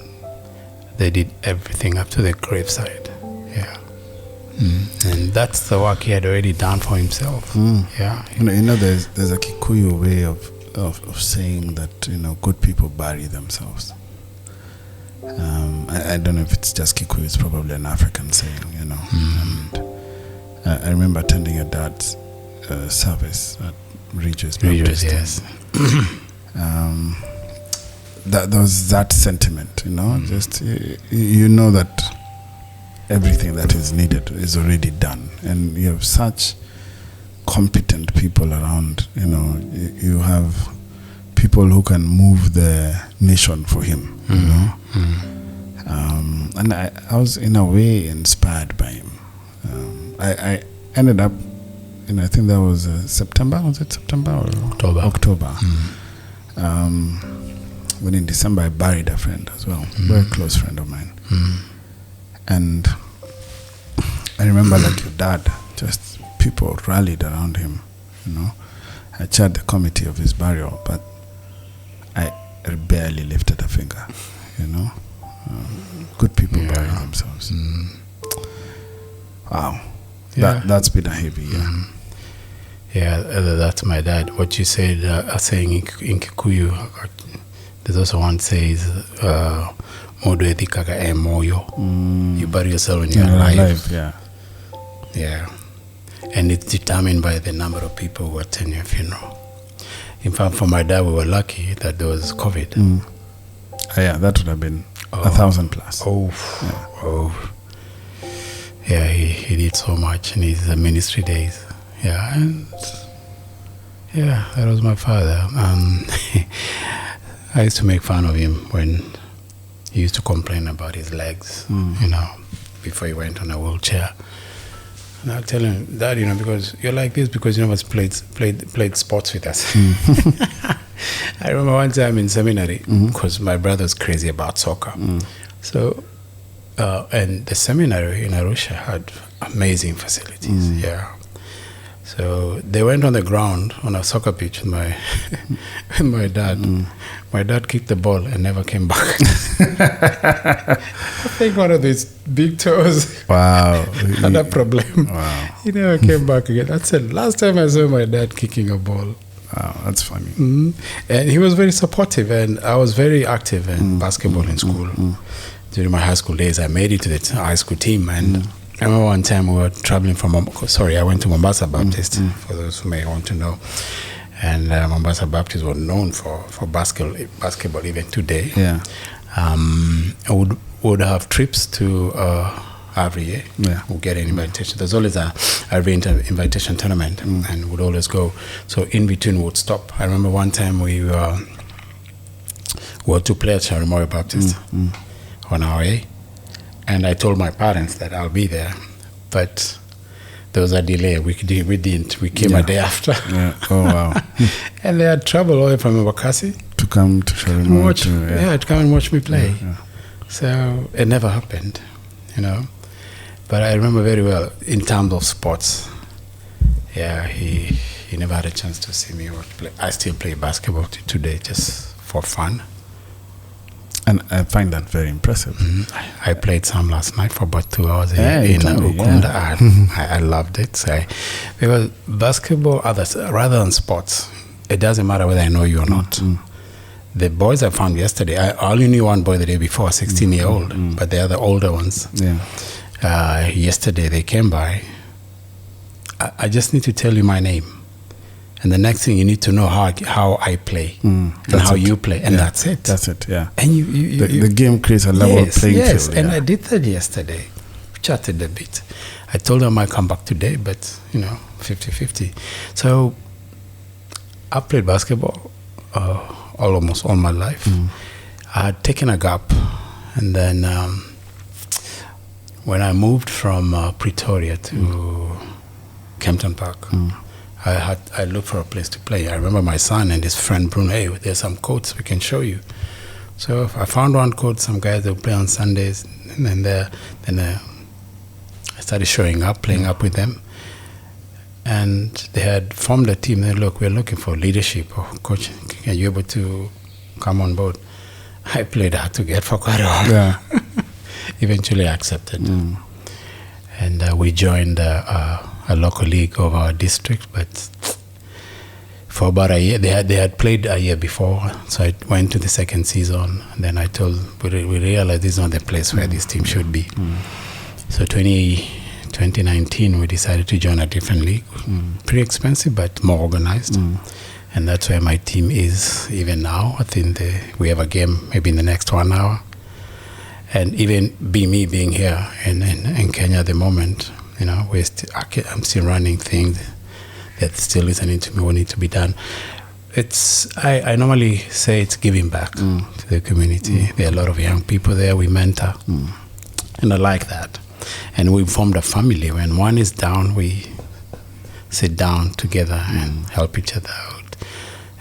they did everything up to the graveside. And that's the work he had already done for himself. You know, there's a Kikuyu way of saying that, you know, good people bury themselves. I don't know if it's just Kikuyu, it's probably an African saying, you know. And I remember attending your dad's service at Regis. Yes. there was that sentiment, just you know that everything that is needed is already done, and you have such competent people around. You have people who can move the nation for him. And I was in a way inspired by him. I ended up, I think that was September. Was it September or October. When in December I buried a friend as well, very close friend of mine. And I remember, like your dad, just people rallied around him. I chaired the committee of his burial, but I barely lifted a finger. Good people bury themselves. Wow. That's been a heavy year. Yeah, that's my dad. What you said, saying in Kikuyu, there's also one says, Modo etikaga e moyo. You bury yourself when you're alive. Yeah. And it's determined by the number of people who attend your funeral. In fact, for my dad, we were lucky that there was COVID. That would have been 1,000 plus. Yeah, he did so much in his ministry days. That was my father. I used to make fun of him when he used to complain about his legs, before he went on a wheelchair. And I'll tell him, Dad, because you're like this because you never played sports with us. I remember one time in seminary, because my brother was crazy about soccer. So, and the seminary in Arusha had amazing facilities. So they went on the ground on a soccer pitch with my dad. My dad kicked the ball and never came back. I think one of his big toes had a problem. Wow. He never came back again. That's the last time I saw my dad kicking a ball. Wow, that's funny. And he was very supportive, and I was very active in basketball in school. During my high school days, I made it to the high school team, and I remember one time we were traveling from, I went to Mombasa Baptist, for those who may want to know. And Mombasa Baptist was known for basketball even today. Would have trips to every year. We'll get an invitation. There's always a invitation tournament, and would always go. So in between, would stop. I remember one time we were to play at Sharimori Baptist on our way. And I told my parents that I'll be there, but there was a delay. We didn't. We came a day after. Oh, wow. And they had traveled all the way from Embakasi to come to Sharimori. To come and watch me play. So it never happened, But I remember very well in terms of sports. He never had a chance to see me play. I still play basketball today just for fun. And I find that very impressive. I played some last night for about 2 hours in Ukunda. I loved it. Because basketball, rather than sports, it doesn't matter whether I know you or not. The boys I found yesterday, I only knew one boy the day before, 16-year-old, but they are the older ones. Yesterday they came by. I just need to tell you my name. And the next thing you need to know how I play and how you play, and that's it. That's it, yeah. And the game creates a level playing field. And I did that yesterday. We chatted a bit. I told them I might come back today, but 50-50. So I played basketball almost all my life. I had taken a gap, and then when I moved from Pretoria to Kempton Park. I looked for a place to play. I remember my son and his friend Bruno, hey, there's some courts we can show you. So I found one court, some guys that would play on Sundays, and then I started showing up, playing up with them. And they had formed a team. They said, look, we're looking for leadership. Or coach, are you able to come on board? I played hard to get for quite a while. Yeah. Eventually I accepted. And we joined a local league of our district, but for about a year, they had played a year before, so I went to the second season, and then we realized this is not the place where this team should be. So 2019, we decided to join a different league, pretty expensive, but more organized. And that's where my team is even now. I think we have a game maybe in the next 1 hour. And even me being here in Kenya at the moment, I'm still running things that still listening to me what needs to be done. I normally say it's giving back to the community. There are a lot of young people there we mentor, and I like that. And we formed a family. When one is down, we sit down together and help each other out.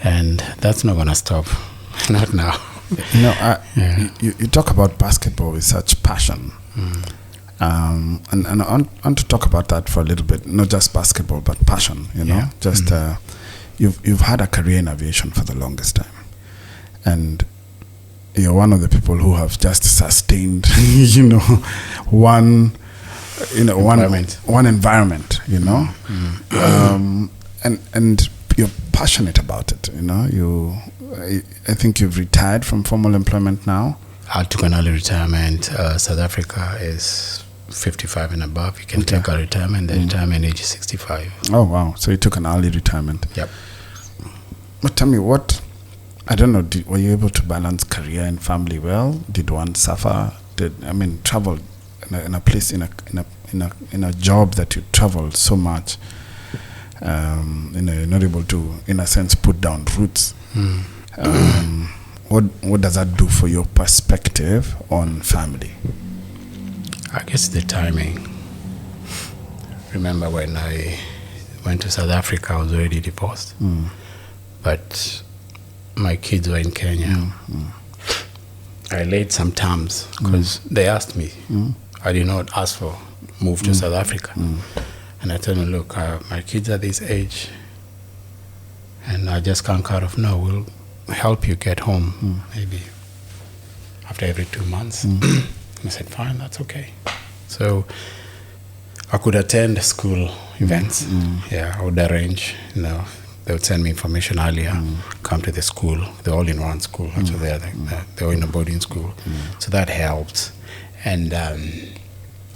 And that's not going to stop. Not now. You talk about basketball with such passion. And I want to talk about that for a little bit. Not just basketball, but passion, You've had a career in aviation for the longest time. And you're one of the people who have just sustained, one environment, and you're passionate about it, I think you've retired from formal employment now. I took an early retirement. South Africa is 55 and above. You can take a retirement. The retirement age is 65. Oh, wow. So you took an early retirement. Yep. But tell me were you able to balance career and family well? Did one suffer? Travel in a place, in a job that you travel so much, you're not able to, in a sense, put down roots. What does that do for your perspective on family? I guess the timing. Remember when I went to South Africa, I was already divorced. But my kids were in Kenya. I laid some terms because they asked me. I did not ask for move to South Africa. And I told them, look, my kids are this age and I just can't cut off. No, we'll help you get home maybe after every 2 months. I said, fine, that's okay. So I could attend school events. I would arrange, they would send me information earlier, come to the school, the all-in-one school, so they're in a boarding school. So that helped. And I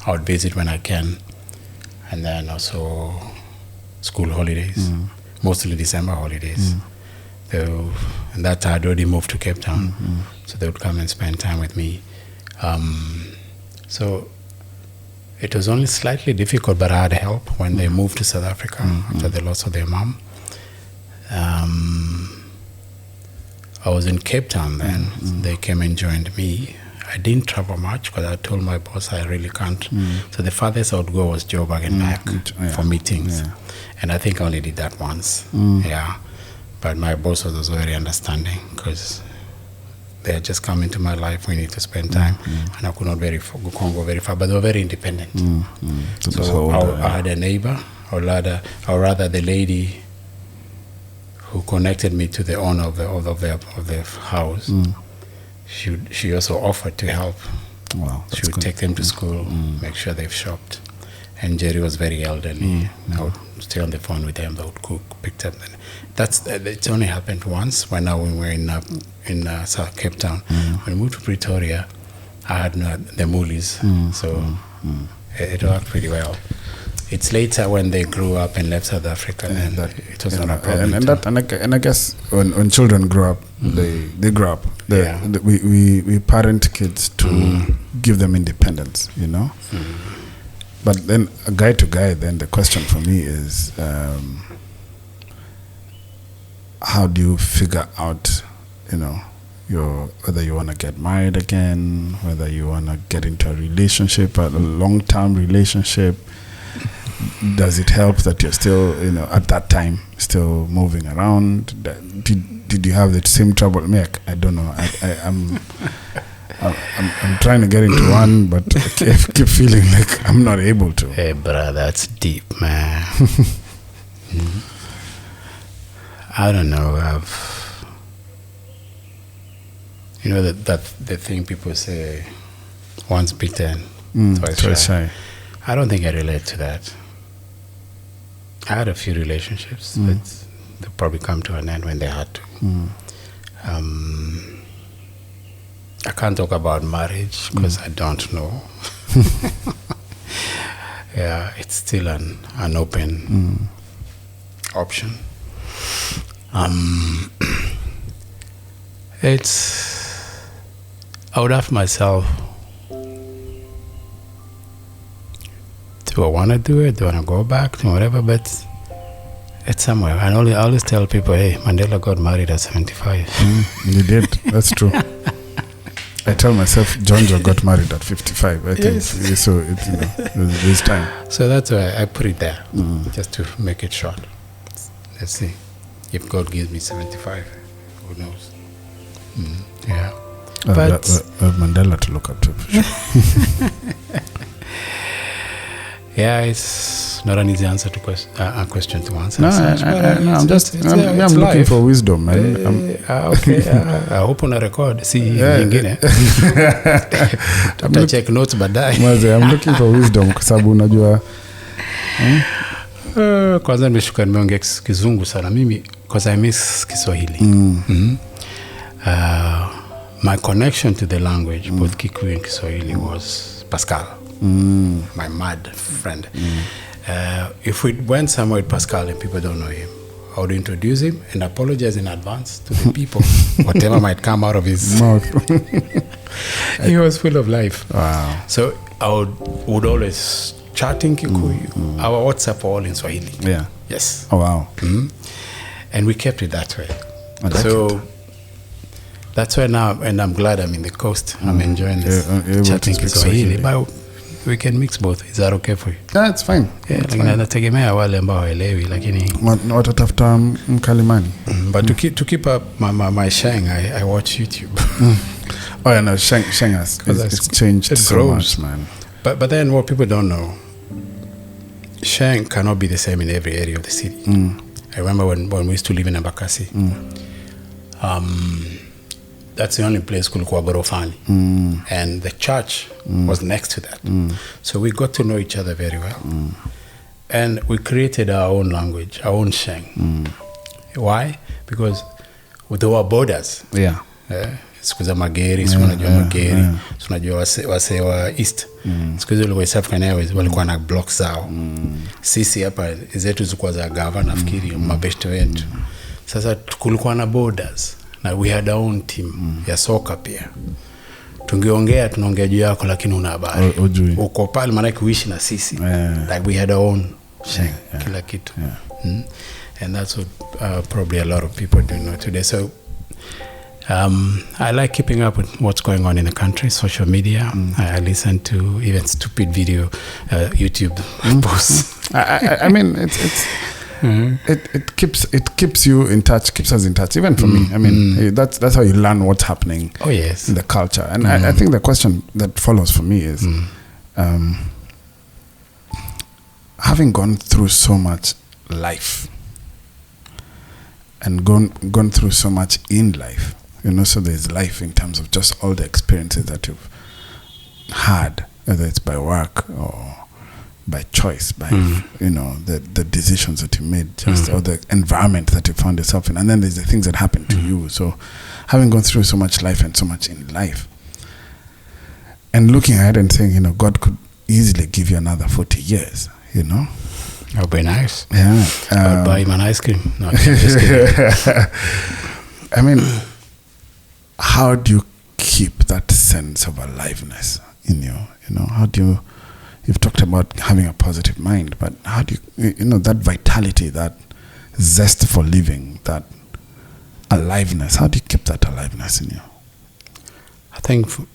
would visit when I can. And then also school holidays, mostly December holidays. And that I'd already moved to Cape Town. So they would come and spend time with me. So it was only slightly difficult, but I had help when they moved to South Africa after the loss of their mom. I was in Cape Town then. They came and joined me. I didn't travel much because I told my boss I really can't. So the farthest I would go was Joburg and back for meetings. And I think I only did that once. But my boss was also very understanding because they had just come into my life. We need to spend time. And I could not go very far, but they were very independent. So I had a neighbor, or rather the lady who connected me to the owner of the house. She also offered to help. Wow, she would take them to school, make sure they've shopped. And Jerry was very elderly. I would stay on the phone with them. They would cook, picked up. It's only happened once when we were in South Cape Town. When we moved to Pretoria, I had the Moolies, it worked pretty well. It's later when they grew up and left South Africa, and it was not a problem. And I guess when children grow up, they grow up. We parent kids to give them independence, But then, guy to guy, then the question for me is, how do you figure out, whether you want to get married again, whether you want to get into a relationship, a long-term relationship? Does it help that you're still, at that time, still moving around? Did you have the same trouble? I don't know. I'm trying to get into one, but I keep feeling like I'm not able to. Hey, brother, that's deep, man. I don't know. That the thing people say, once bitten, twice shy. I don't think I relate to that. I had a few relationships, but they probably come to an end when they had to. I can't talk about marriage because I don't know. It's still an open option. I would ask myself, do I want to do it? Do I want to go back to whatever? But it's somewhere. I always tell people, hey, Mandela got married at 75. You did. That's true. I tell myself, Jonjo got married at 55. I think so. This time. So that's why I put it there, just to make it short. Let's see if God gives me 75. Who knows? Yeah. But Mandela to look up to. For sure. Yeah, it's not an easy answer to a question to answer. No, I'm looking for wisdom, man. Okay, I hope on a record. See, nyingine. Check notes baadaye. I'm looking for wisdom kwa sababu unajua kwanza nimeshuka nimeongea Kizungu sana mimi because I miss Kiswahili. My connection to the language, both Kikuyu and Kiswahili, was Pascal. My mad friend. If we went somewhere with Pascal and people don't know him, I would introduce him and apologize in advance to the people, whatever might come out of his mouth. He was full of life. Wow. So I would always chat in Kikuyu. Our WhatsApp all in Swahili. Yeah. Yes. Oh, wow. And we kept it that way. So that's why now, and I'm glad I'm in the coast. I'm enjoying this chatting Kiswahili. But we can mix both. Is that okay for you? Yeah, it's fine. Yeah, nategemea wale ambao hawaelewi lakini watatafuta mkalimani. But to keep up my Sheng, I watch YouTube. Oh yeah, no, Sheng has it's changed so much, man. But then what people don't know, Sheng cannot be the same in every area of the city. I remember when we used to live in Embakasi. That's the only place kulikuwa gorofani. And the church was next to that. So we got to know each other very well. And we created our own language, our own Sheng. Why? Because there were borders. Yeah. Siku za Mageri, siku unajua Mageri, tunajua wase wa East. Siku hizo West African Airways walikuwa na blocks zao. Sisi hapa zetu zilikuwa za gava nafikiri mabeshte wetu. Sasa kulikuwa na borders. Na we had our own team ya soka pia. Tungeongea tunaongea juu yako lakini una habari. Uko pale maana kuishi na sisi. Like we had our own Sheng, kila kitu. And that's what probably a lot of people don't know today. So I like keeping up with what's going on in the country, social media. I listen to even stupid video YouTube posts. I mean it's it keeps you in touch, keeps us in touch. Even for me, I mean, that's how you learn what's happening. Oh yes, in the culture. And I think the question that follows for me is, having gone through so much life and gone through so much in life, so there's life in terms of just all the experiences that you've had, whether it's by work or by choice, by the decisions that you made, just or the environment that you found yourself in, and then there's the things that happen to you. So having gone through so much life and so much in life, and looking ahead and saying, God could easily give you another 40 years, That would be nice. Yeah. I would buy him an ice cream. No, just kidding. I mean, how do you keep that sense of aliveness in you? How do you... You've talked about having a positive mind, but how do you, that vitality, that zest for living, that aliveness, how do you keep that aliveness in you? I think for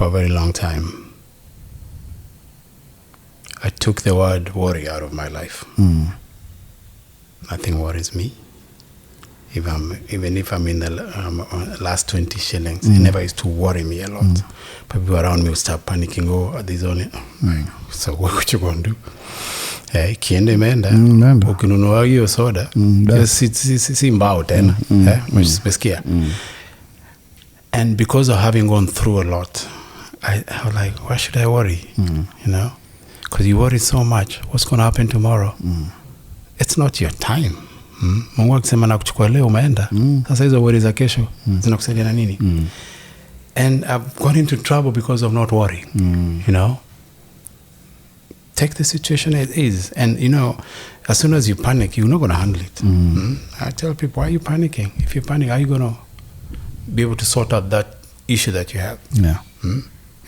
a very long time, I took the word worry out of my life. Nothing worries me. Even if I'm in the last 20 shillings, it never used to worry me a lot. People around me will start panicking. Oh, there's only... So what you going to do? Kiende imeenda. Ukinunua hiyo soda. Si mbao tena. Mesikia. And because of having gone through a lot, I was like, why should I worry? Because you worry so much. What's going to happen tomorrow? It's not your time. Mungu akisema na kuchukua leo umeenda. Sasa hizo worries za kesho zinakusaidia na nini? And I've got into trouble because of not worrying. Take the situation as is. And as soon as you panic, you're not going to handle it. I tell people, why are you panicking? If you panic, how are you going to be able to sort out that issue that you have? Yeah.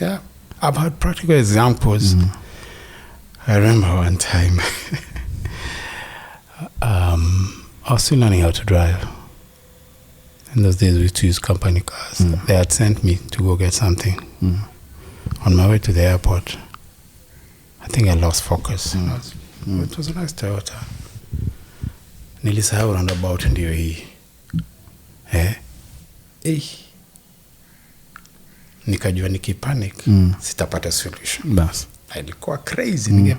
Yeah. I've had practical examples. I remember one time, I was still learning how to drive. In those days, we used to use company cars. They had sent me to go get something. On my way to the airport, I think I lost focus. It was a nice Toyota. Nilisahau roundabout ndio hii. Nikajua nikipanic sitapata solution. Bas. Ilikuwa crazy.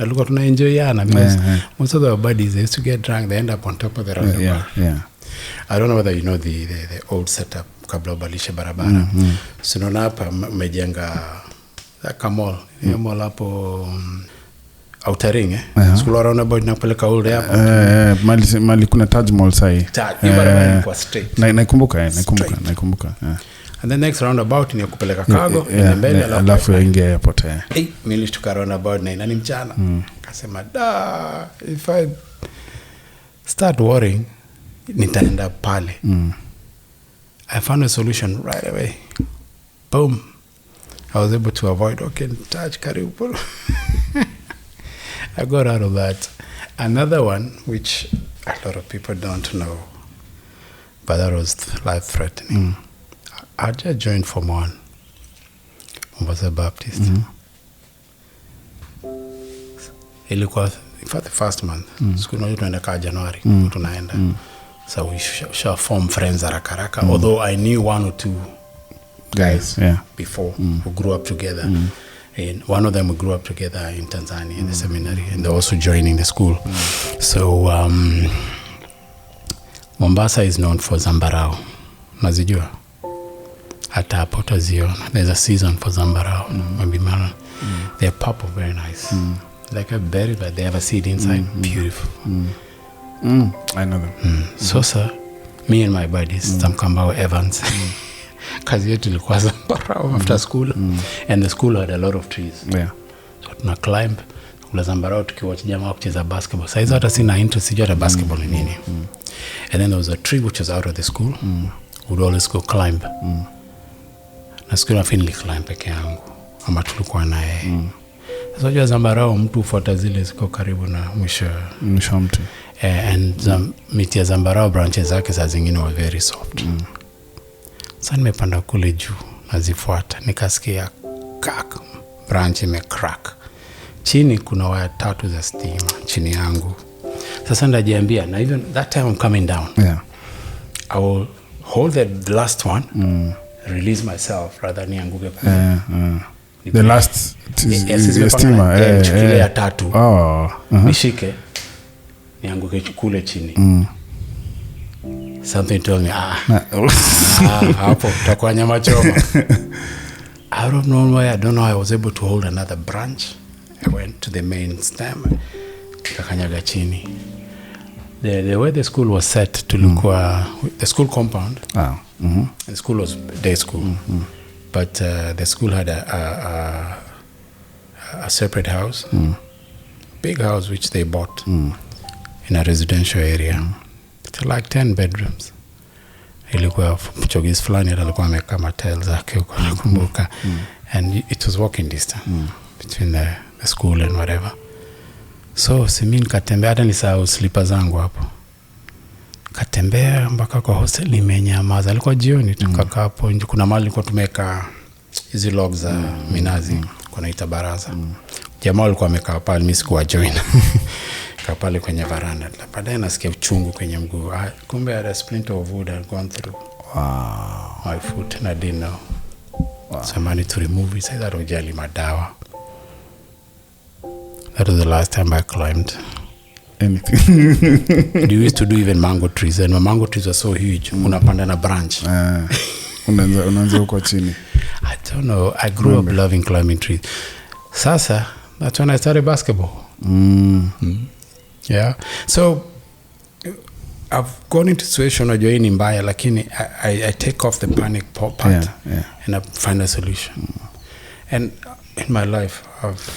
Nilikuwa tunaenjoyana because most of the buddies they used to get drunk, they end up on top of the roundabout. Yeah. I don't know whether you know the old setup kabla ubalishe barabara. So naona hapa mejenga kamol. Hiyo mall hapo Outer Ring school roundabout napeleka old hapo. Mali kuna Taj Mall sai. Barabara ilikuwa straight. Naikumbuka. And the next roundabout ni kupeleka cargo na mbele alafu ingia airport. Mimi nilishtuka roundabout na ni mchana. Akasema if I start worrying nitaenda pale. I found a solution right away. Boom. I was able to avoid touch karibu. I got out of that. Another one which a lot of people don't know, but that was life-threatening. I just joined Form 1, Mombasa Baptist. Ilikuwa for the first month. Siku moja tunaenda kwa January, tunaenda. So we shall form friends haraka. Although I knew one or two guys before who grew up together. And one of them we grew up together in Tanzania in the seminary, and they're also joining the school. So Mombasa is known for zambarau. Nazijua? Hata hapo utaziona. There's a season for zambarau. They're purple, very nice. Like a berry, but they have a seed inside. Beautiful. I know them. So sir, me and my buddies, some Kambao Evans, kazi yetu ilikuwa zambarau after school. And the school had a lot of trees. So tuna climb, kula zambarau tukiwatch jamaa kucheza basketball. Saizi hata sina interest sijui hata basketball ni nini. And then there was a tree which was out of the school. We'd always go climb. Na siku na finally climb peke yangu. Ama tulikuwa naye. Sasa jua zambarau mtu ufuata zile ziko karibu na mwisho mti. And miti ya zambarau branches zake saa zingine were very soft. Sasa nimepanda kule juu nazifuata nikasikia branch imecrack. Chini kuna waya 3 za stima chini yangu. Sasa ndajiambia na even that time I'm coming down. I will hold the last one, release myself rather nianguke pale. The last steamer. Chukile ya 3. Nishike nianguke kule chini. Something told me, hapo utakuwa nyama choma. Out of nowhere, I don't know, I was able to hold another branch. I went to the main stem. Kakanyaga chini. The way the school was set to look, the school compound. And the school was day school. But the school had a separate house. Big house which they bought in a residential area. Like 10 bedrooms. Ilikuwa mchogis fulani alikuwa ameka matel zake huko nakumbuka. And it was walking distance between the school and whatever. So simin katembea hata nisahau slipper zangu hapo. Katembea mpaka kwa hostel imenyamaza. Alikuwa jioni tukakaa hapo nje. Kuna mahali nilikuwa tumeka hizi logs za minazi kunaita baraza. Jamaa alikuwa amekaa pale, mimi sikuwa join. Pale kwenye veranda. Baadaye nasikia uchungu kwenye mguu. Kumbe had a splinter of wood had gone through my foot and I didn't know. So I managed to remove it. Said that ujali madawa. That was the last time I climbed anything. We used to do even mango trees, and my mango trees were so huge. Unapanda na branch. Unaanza huko chini. I don't know. I grew up loving climbing trees. Sasa, that's when I started basketball. Yeah. So I've gone into situation where you're in mbaya, lakini I take off the panic part and I find a solution. And in my life,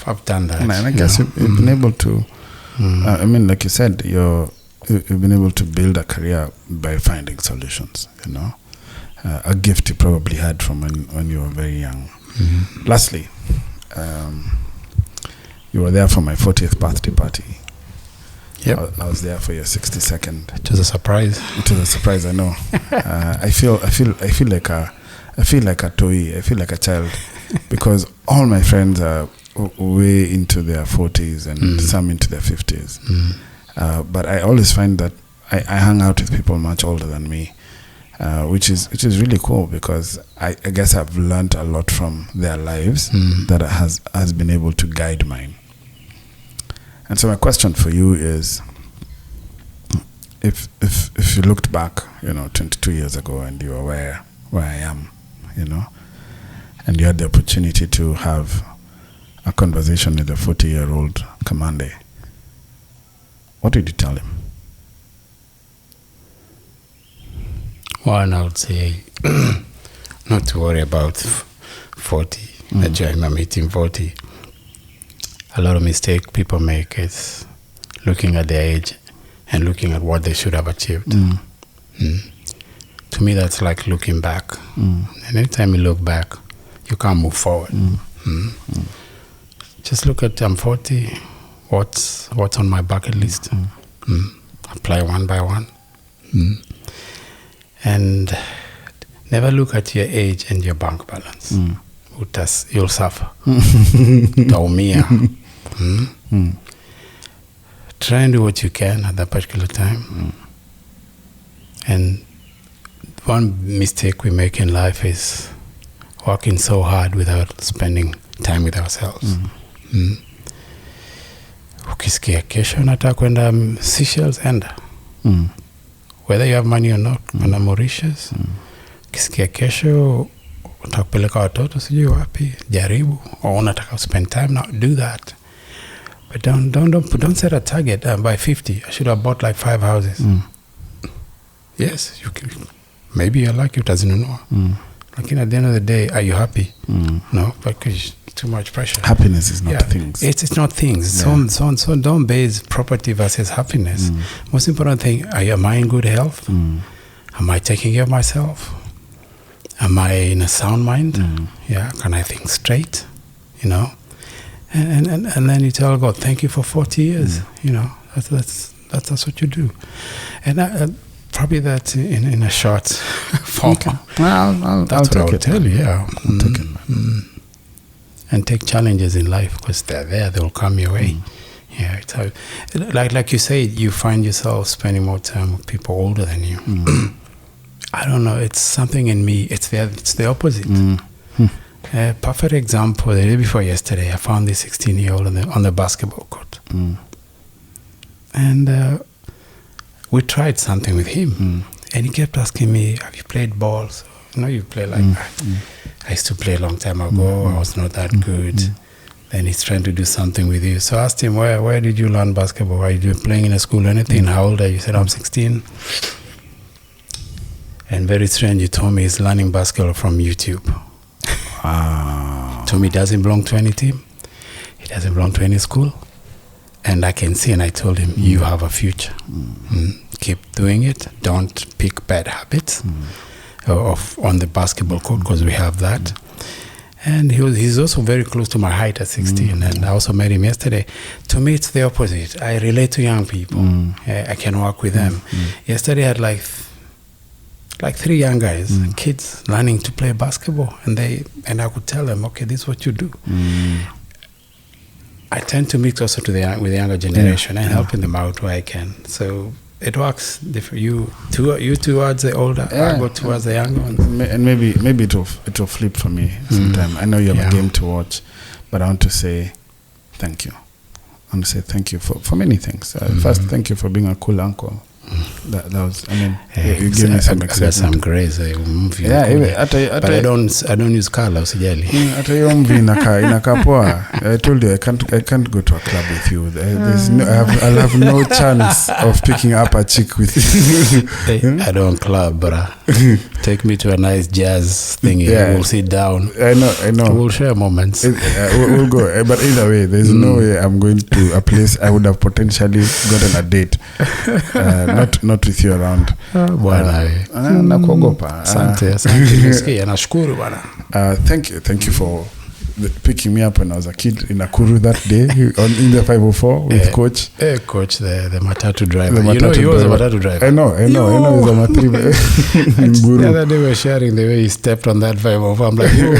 I've done that. And I guess you've been able to I mean, like you said, you've been able to build a career by finding solutions, you know. A gift you probably had from when you were very young. Lastly, you were there for my 40th birthday party. Yep. I was there for your 62nd. It was a surprise. It was a surprise, I know. I feel like a toy. I feel like a child because all my friends are way into their 40s and some into their 50s. But I always find that I hang out with people much older than me, which is really cool because I guess I've learned a lot from their lives that has been able to guide mine. And so my question for you is, if you looked back, 22 years ago, and you were where I am, and you had the opportunity to have a conversation with a 40-year-old Kamande, what did you tell him? One, I would say not to worry about 40, that I'm hitting 40. A lot of mistakes people make is looking at their age and looking at what they should have achieved. To me, that's like looking back. And anytime you look back, you can't move forward. Just look at, I'm 40, what's on my bucket list? Apply one by one. And never look at your age and your bank balance. You'll suffer. Utaumia. Try and do what you can at that particular time. And one mistake we make in life is working so hard without spending time with ourselves. Ukisikia kesho unataka kwenda Seychelles, enda. Whether you have money or not, kwenda Mauritius. Ukisikia kesho utakupeleka watoto sijui wapi, jaribu. Or unataka spend time now, do that. But don't set a target. By 50, I should have bought like 5 houses. Yes, you can. Maybe you're lucky, utazinunua. Like at the end of the day, are you happy? No, because too much pressure. Happiness is not things. It's not things. So don't base property versus happiness. Most important thing, am I in good health? Am I taking care of myself? Am I in a sound mind? Can I think straight? And then you tell God, thank you for 40 years. That's what you do. And probably that in a short form. Okay. Well, I'll take it. Tell you, I'll take it. And take challenges in life because they're there. They'll come your way. Yeah, it's how, like you say, you find yourself spending more time with people older than you. I don't know. It's something in me. It's the opposite. Perfect example. The day before yesterday, I found this 16-year-old on the basketball court, and we tried something with him, and he kept asking me, "Have you played ball?" So, you play like that. I used to play a long time ago. I was not that good. Then he's trying to do something with you. So I asked him, where did you learn basketball? Are you playing in a school or anything? How old are you? He said, I'm 16. And very strange, you told me he's learning basketball from YouTube. Told me he doesn't belong to any team. He doesn't belong to any school. And I can see, and I told him, you have a future. Keep doing it. Don't pick bad habits on the basketball court, because we have that. And he's also very close to my height at 16. And I also met him yesterday. To me, it's the opposite. I relate to young people. I can work with them. Yesterday, I had like 3 young guys, kids, learning to play basketball. And I could tell them, okay, this is what you do. I tend to mix also with the younger generation and helping them out where I can. So it works. You towards the older, I go towards the younger ones. And maybe it will flip for me sometime. I know you have a game to watch, but I want to say thank you. I want to say thank you for many things. First, thank you for being a cool uncle. that was, I mean, you gave me some I got excitement. some grace. Movie. Yeah, But I don't use color, usijali. Hata hiyo mvi inakaa poa. I told you I can't go to a club with you. I'll have no chance of picking up a chick with you. I don't club, but take me to a nice jazz thing. Yeah. We'll sit down. I know. We'll share moments. We'll go. But either way, there's no way I'm going to a place I would have potentially gotten a date. Not with you around. Bwana nakuogopa. Asante. Nisikia nashukuru bwana. Thank you for picking me up when I was a kid in Nakuru that day in the 504 with Coach. Coach, the matatu driver. He was a matatu driver. I know he's a matatu. The other day we were sharing the way he stepped on that 504. I'm like, yo,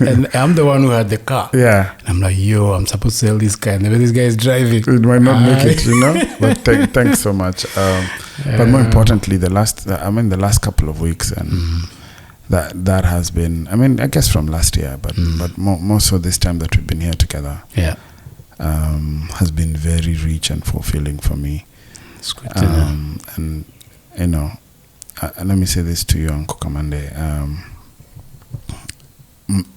and I'm the one who had the car. Yeah. And I'm like, yo, I'm supposed to sell this car, and the way this guy is driving, it might not make it, But thanks so much. But more importantly, the last couple of weeks and. That has been, I mean, I guess from last year, but more so this time that we've been here together, has been very rich and fulfilling for me. It's good to know. And let me say this to you, Uncle Kamande.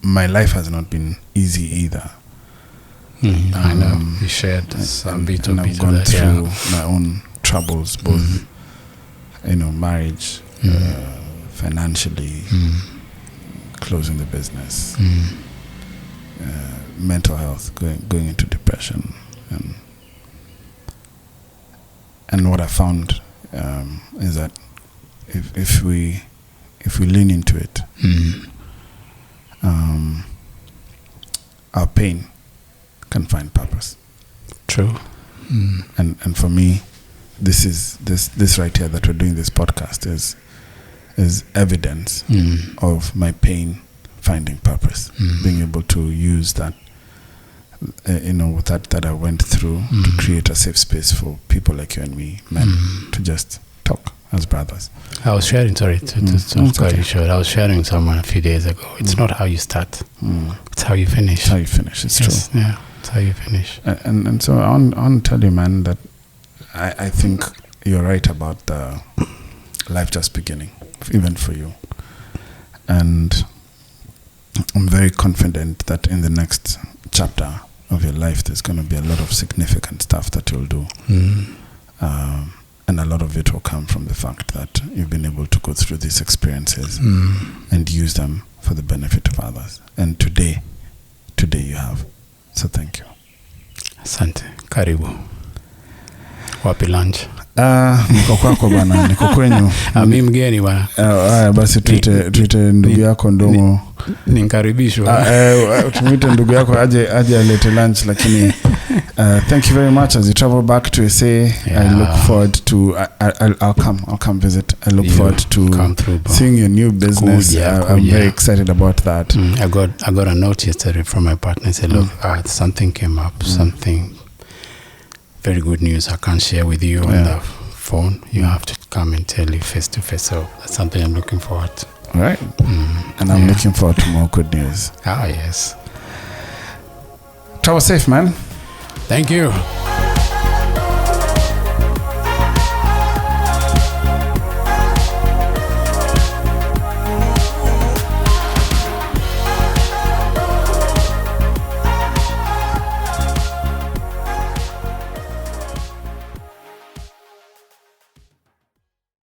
My life has not been easy either. I know you shared some bit of I've gone through my own troubles, both marriage. Financially, closing the business, mental health, going into depression, and what I found is that if we lean into it, our pain can find purpose. True. And for me, this right here that we're doing this podcast is evidence of my pain finding purpose, being able to use that, that I went through to create a safe space for people like you and me, men, to just talk as brothers. I was sharing, sorry, to cut you short. I was sharing someone a few days ago. It's not how you start, it's how you finish. It's how you finish, it's true. Yeah, it's how you finish. And so I want to tell you, man, that I think you're right about the life just beginning, even for you. And I'm very confident that in the next chapter of your life, there's going to be a lot of significant stuff that you'll do. And a lot of it will come from the fact that you've been able to go through these experiences and use them for the benefit of others. And today you have. So thank you. Asante. Karibu. Wapi lunch? Niko kwako bana, niko kwenyu. Mimi mgeni bana. Haya basi tuite ndugu yako Ndomo. Ninkaribishwa. Tumite ndugu yako aje alete lunch, lakini thank you very much as you travel back to SA. I look forward to I'll come visit. I look forward to seeing your new business. I'm very excited about that. I got a note yesterday from my partner. He said, look, something came up, something very good news I can't share with you on the phone. You have to come and tell you face to face. So that's something I'm looking forward to. All right. And I'm looking forward to more good news. Yes. Travel safe, man. Thank you.